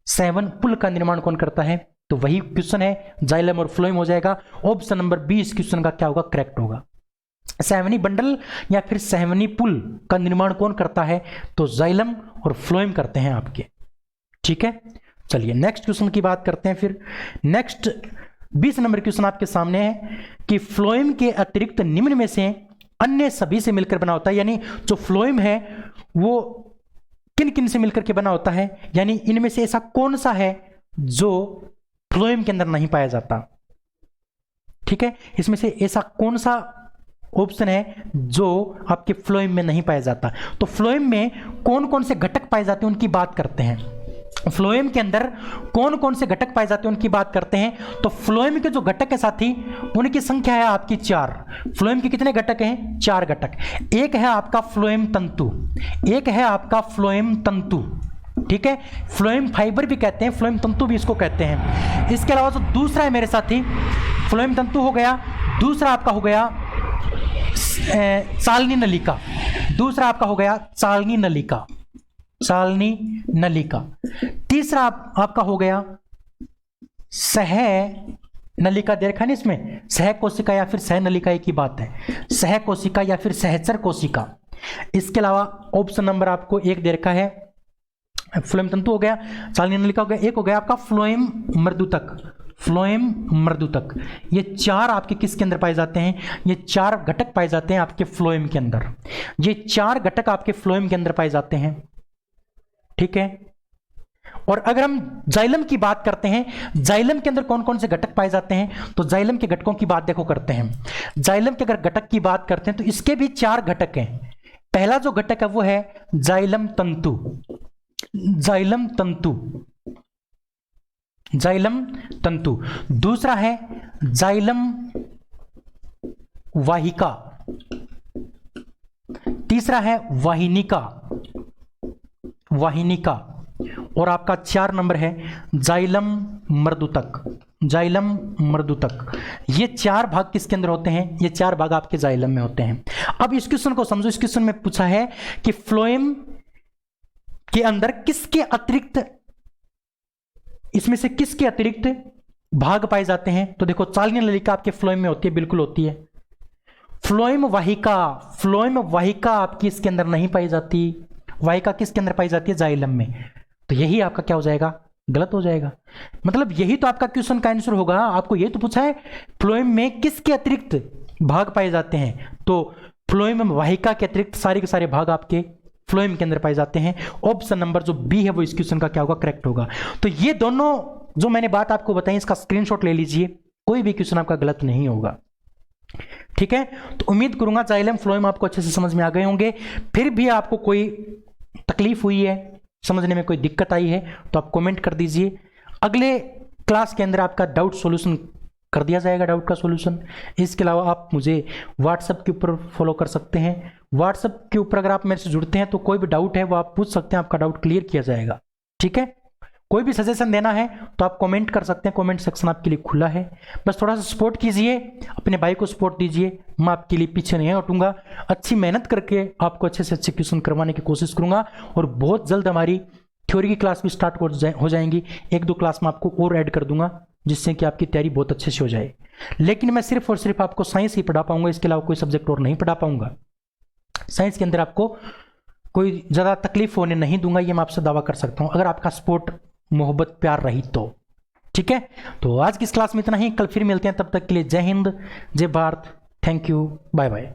सहवन पुल का निर्माण कौन करता है, तो वही क्वेश्चन है, जाइलम और फ्लोएम हो जाएगा। ऑप्शन नंबर बी इस क्वेश्चन का क्या होगा, करेक्ट होगा। सहवनी बंडल या फिर सहवनी पुल का निर्माण कौन करता है, तो जाइलम और फ्लोएम करते हैं आपके। ठीक है, चलिए नेक्स्ट क्वेश्चन की बात करते हैं। फिर नेक्स्ट 20 नंबर क्वेश्चन आपके सामने है, कि फ्लोएम के अतिरिक्त निम्न में से अन्य सभी से मिलकर बना होता है। यानी जो फ्लोएम है वो किन किन से मिलकर के बना होता है, यानी इनमें से ऐसा कौन सा है जो फ्लोएम के अंदर नहीं पाया जाता। ठीक है, इसमें से ऐसा कौन सा ऑप्शन है जो आपके फ्लोएम में नहीं पाया जाता। तो फ्लोएम में कौन कौन से घटक पाए जाते हैं उनकी बात करते हैं। फ्लोएम के अंदर कौन कौन से घटक पाए जाते हैं उनकी बात करते हैं। तो फ्लोएम के जो घटक है साथी, उनकी संख्या है आपकी 4। फ्लोएम के कितने घटक हैं, 4 घटक। एक है आपका फ्लोएम तंतु, एक है आपका फ्लोएम तंतु, ठीक है, फ्लोएम फाइबर भी कहते हैं, फ्लोएम तंतु भी इसको कहते हैं। इसके अलावा जो दूसरा है मेरे साथी, फ्लोएम तंतु हो गया, दूसरा आपका हो गया चालनी नलिका, दूसरा आपका हो गया चालनी नलिका, चालनी नलिका, तीसरा आपका हो गया सह नलिका। देखा नहीं इसमें, सह कोशिका या फिर सह नलिका एक ही बात है, सह कोशिका या फिर सहचर कोशिका। इसके अलावा ऑप्शन नंबर आपको एक दे रखा है, फ्लोएम तंतु हो गया, चालनी नलिका हो गया, एक हो गया आपका फ्लोएम मृदुतक, फ्लोएम मृदुतक। ये 4 आपके किसके अंदर पाए जाते हैं, ये 4 घटक पाए जाते हैं आपके फ्लोएम के अंदर, ये 4 घटक आपके फ्लोएम के अंदर पाए जाते हैं। ठीक है, और अगर हम जाइलम की बात करते हैं, जाइलम के अंदर कौन कौन से घटक पाए जाते हैं, तो जाइलम के घटकों की बात देखो करते हैं। जाइलम के अगर घटक की बात करते हैं तो इसके भी 4 घटक हैं। पहला जो घटक है वो है जाइलम तंतु, जाइलम तंतु, जाइलम तंतु। दूसरा है जाइलम वाहिका, तीसरा है वाहिनिका, वाहिनिका, और आपका 4 नंबर है जाइलम मृदुतक, जाइलम मृदुतक। ये 4 भाग किसके अंदर होते हैं, ये 4 भाग आपके जाइलम में होते हैं। अब इस क्वेश्चन को समझो, इस क्वेश्चन में पूछा है कि फ्लोएम के अंदर किसके अतिरिक्त, इसमें से किसके अतिरिक्त भाग पाए जाते हैं। तो देखो चालनी नलिका आपके फ्लोएम में होती है, बिल्कुल होती है। फ्लोएम वाहिका, फ्लोएम वाहिका आपकी इसके अंदर नहीं पाई जाती, वाहिका किसके अंदर पाई जाती है, जाइलम में। तो यही आपका क्या हो जाएगा, गलत हो जाएगा। मतलब यही तो आपका क्वेश्चन का आंसर होगा। आपको ये तो पूछा है फ्लोएम में किसके अतिरिक्त भाग पाए जाते हैं, तो फ्लोएम में वाहिका के अतिरिक्त सारे के सारे भाग आपके फ्लोएम के अंदर पाए जाते हैं। ऑप्शन नंबर जो बी है वो इस क्वेश्चन का क्या होगा, करेक्ट होगा। तो ये दोनों जो मैंने बात आपको बताई इसका स्क्रीनशॉट ले लीजिए, कोई भी क्वेश्चन आपका गलत नहीं होगा। ठीक है, तो उम्मीद करूंगा जाइलम फ्लोएम आपको अच्छे से समझ में आ गए होंगे। फिर भी आपको कोई तकलीफ हुई है, समझने में कोई दिक्कत आई है, तो आप कमेंट कर दीजिए। अगले क्लास के अंदर आपका डाउट सॉल्यूशन कर दिया जाएगा, डाउट का सॉल्यूशन। इसके अलावा आप मुझे व्हाट्सएप के ऊपर फॉलो कर सकते हैं। व्हाट्सएप के ऊपर अगर आप मेरे से जुड़ते हैं तो कोई भी डाउट है वो आप पूछ सकते हैं, आपका डाउट क्लियर किया जाएगा। ठीक है, कोई भी सजेशन देना है तो आप कमेंट कर सकते हैं, कमेंट सेक्शन आपके लिए खुला है। बस थोड़ा सा सपोर्ट कीजिए, अपने भाई को सपोर्ट दीजिए, मैं आपके लिए पीछे नहीं हटूंगा। अच्छी मेहनत करके आपको अच्छे से अच्छे क्वेश्चन करवाने की कोशिश करूंगा, और बहुत जल्द हमारी थ्योरी की क्लास भी स्टार्ट हो जाएंगी। 1-2 क्लास में आपको और ऐड कर दूंगा, जिससे कि आपकी तैयारी बहुत अच्छे से हो जाए। लेकिन मैं सिर्फ और सिर्फ आपको साइंस ही पढ़ा पाऊंगा, इसके अलावा कोई सब्जेक्ट और नहीं पढ़ा पाऊंगा। साइंस के अंदर आपको कोई ज़्यादा तकलीफ होने नहीं दूंगा, ये मैं आपसे दावा कर सकता हूं, अगर आपका सपोर्ट, मोहब्बत, प्यार रही तो। ठीक है, तो आज की इस क्लास में इतना ही, कल फिर मिलते हैं, तब तक के लिए जय हिंद, जय Bharat, thank you, bye bye.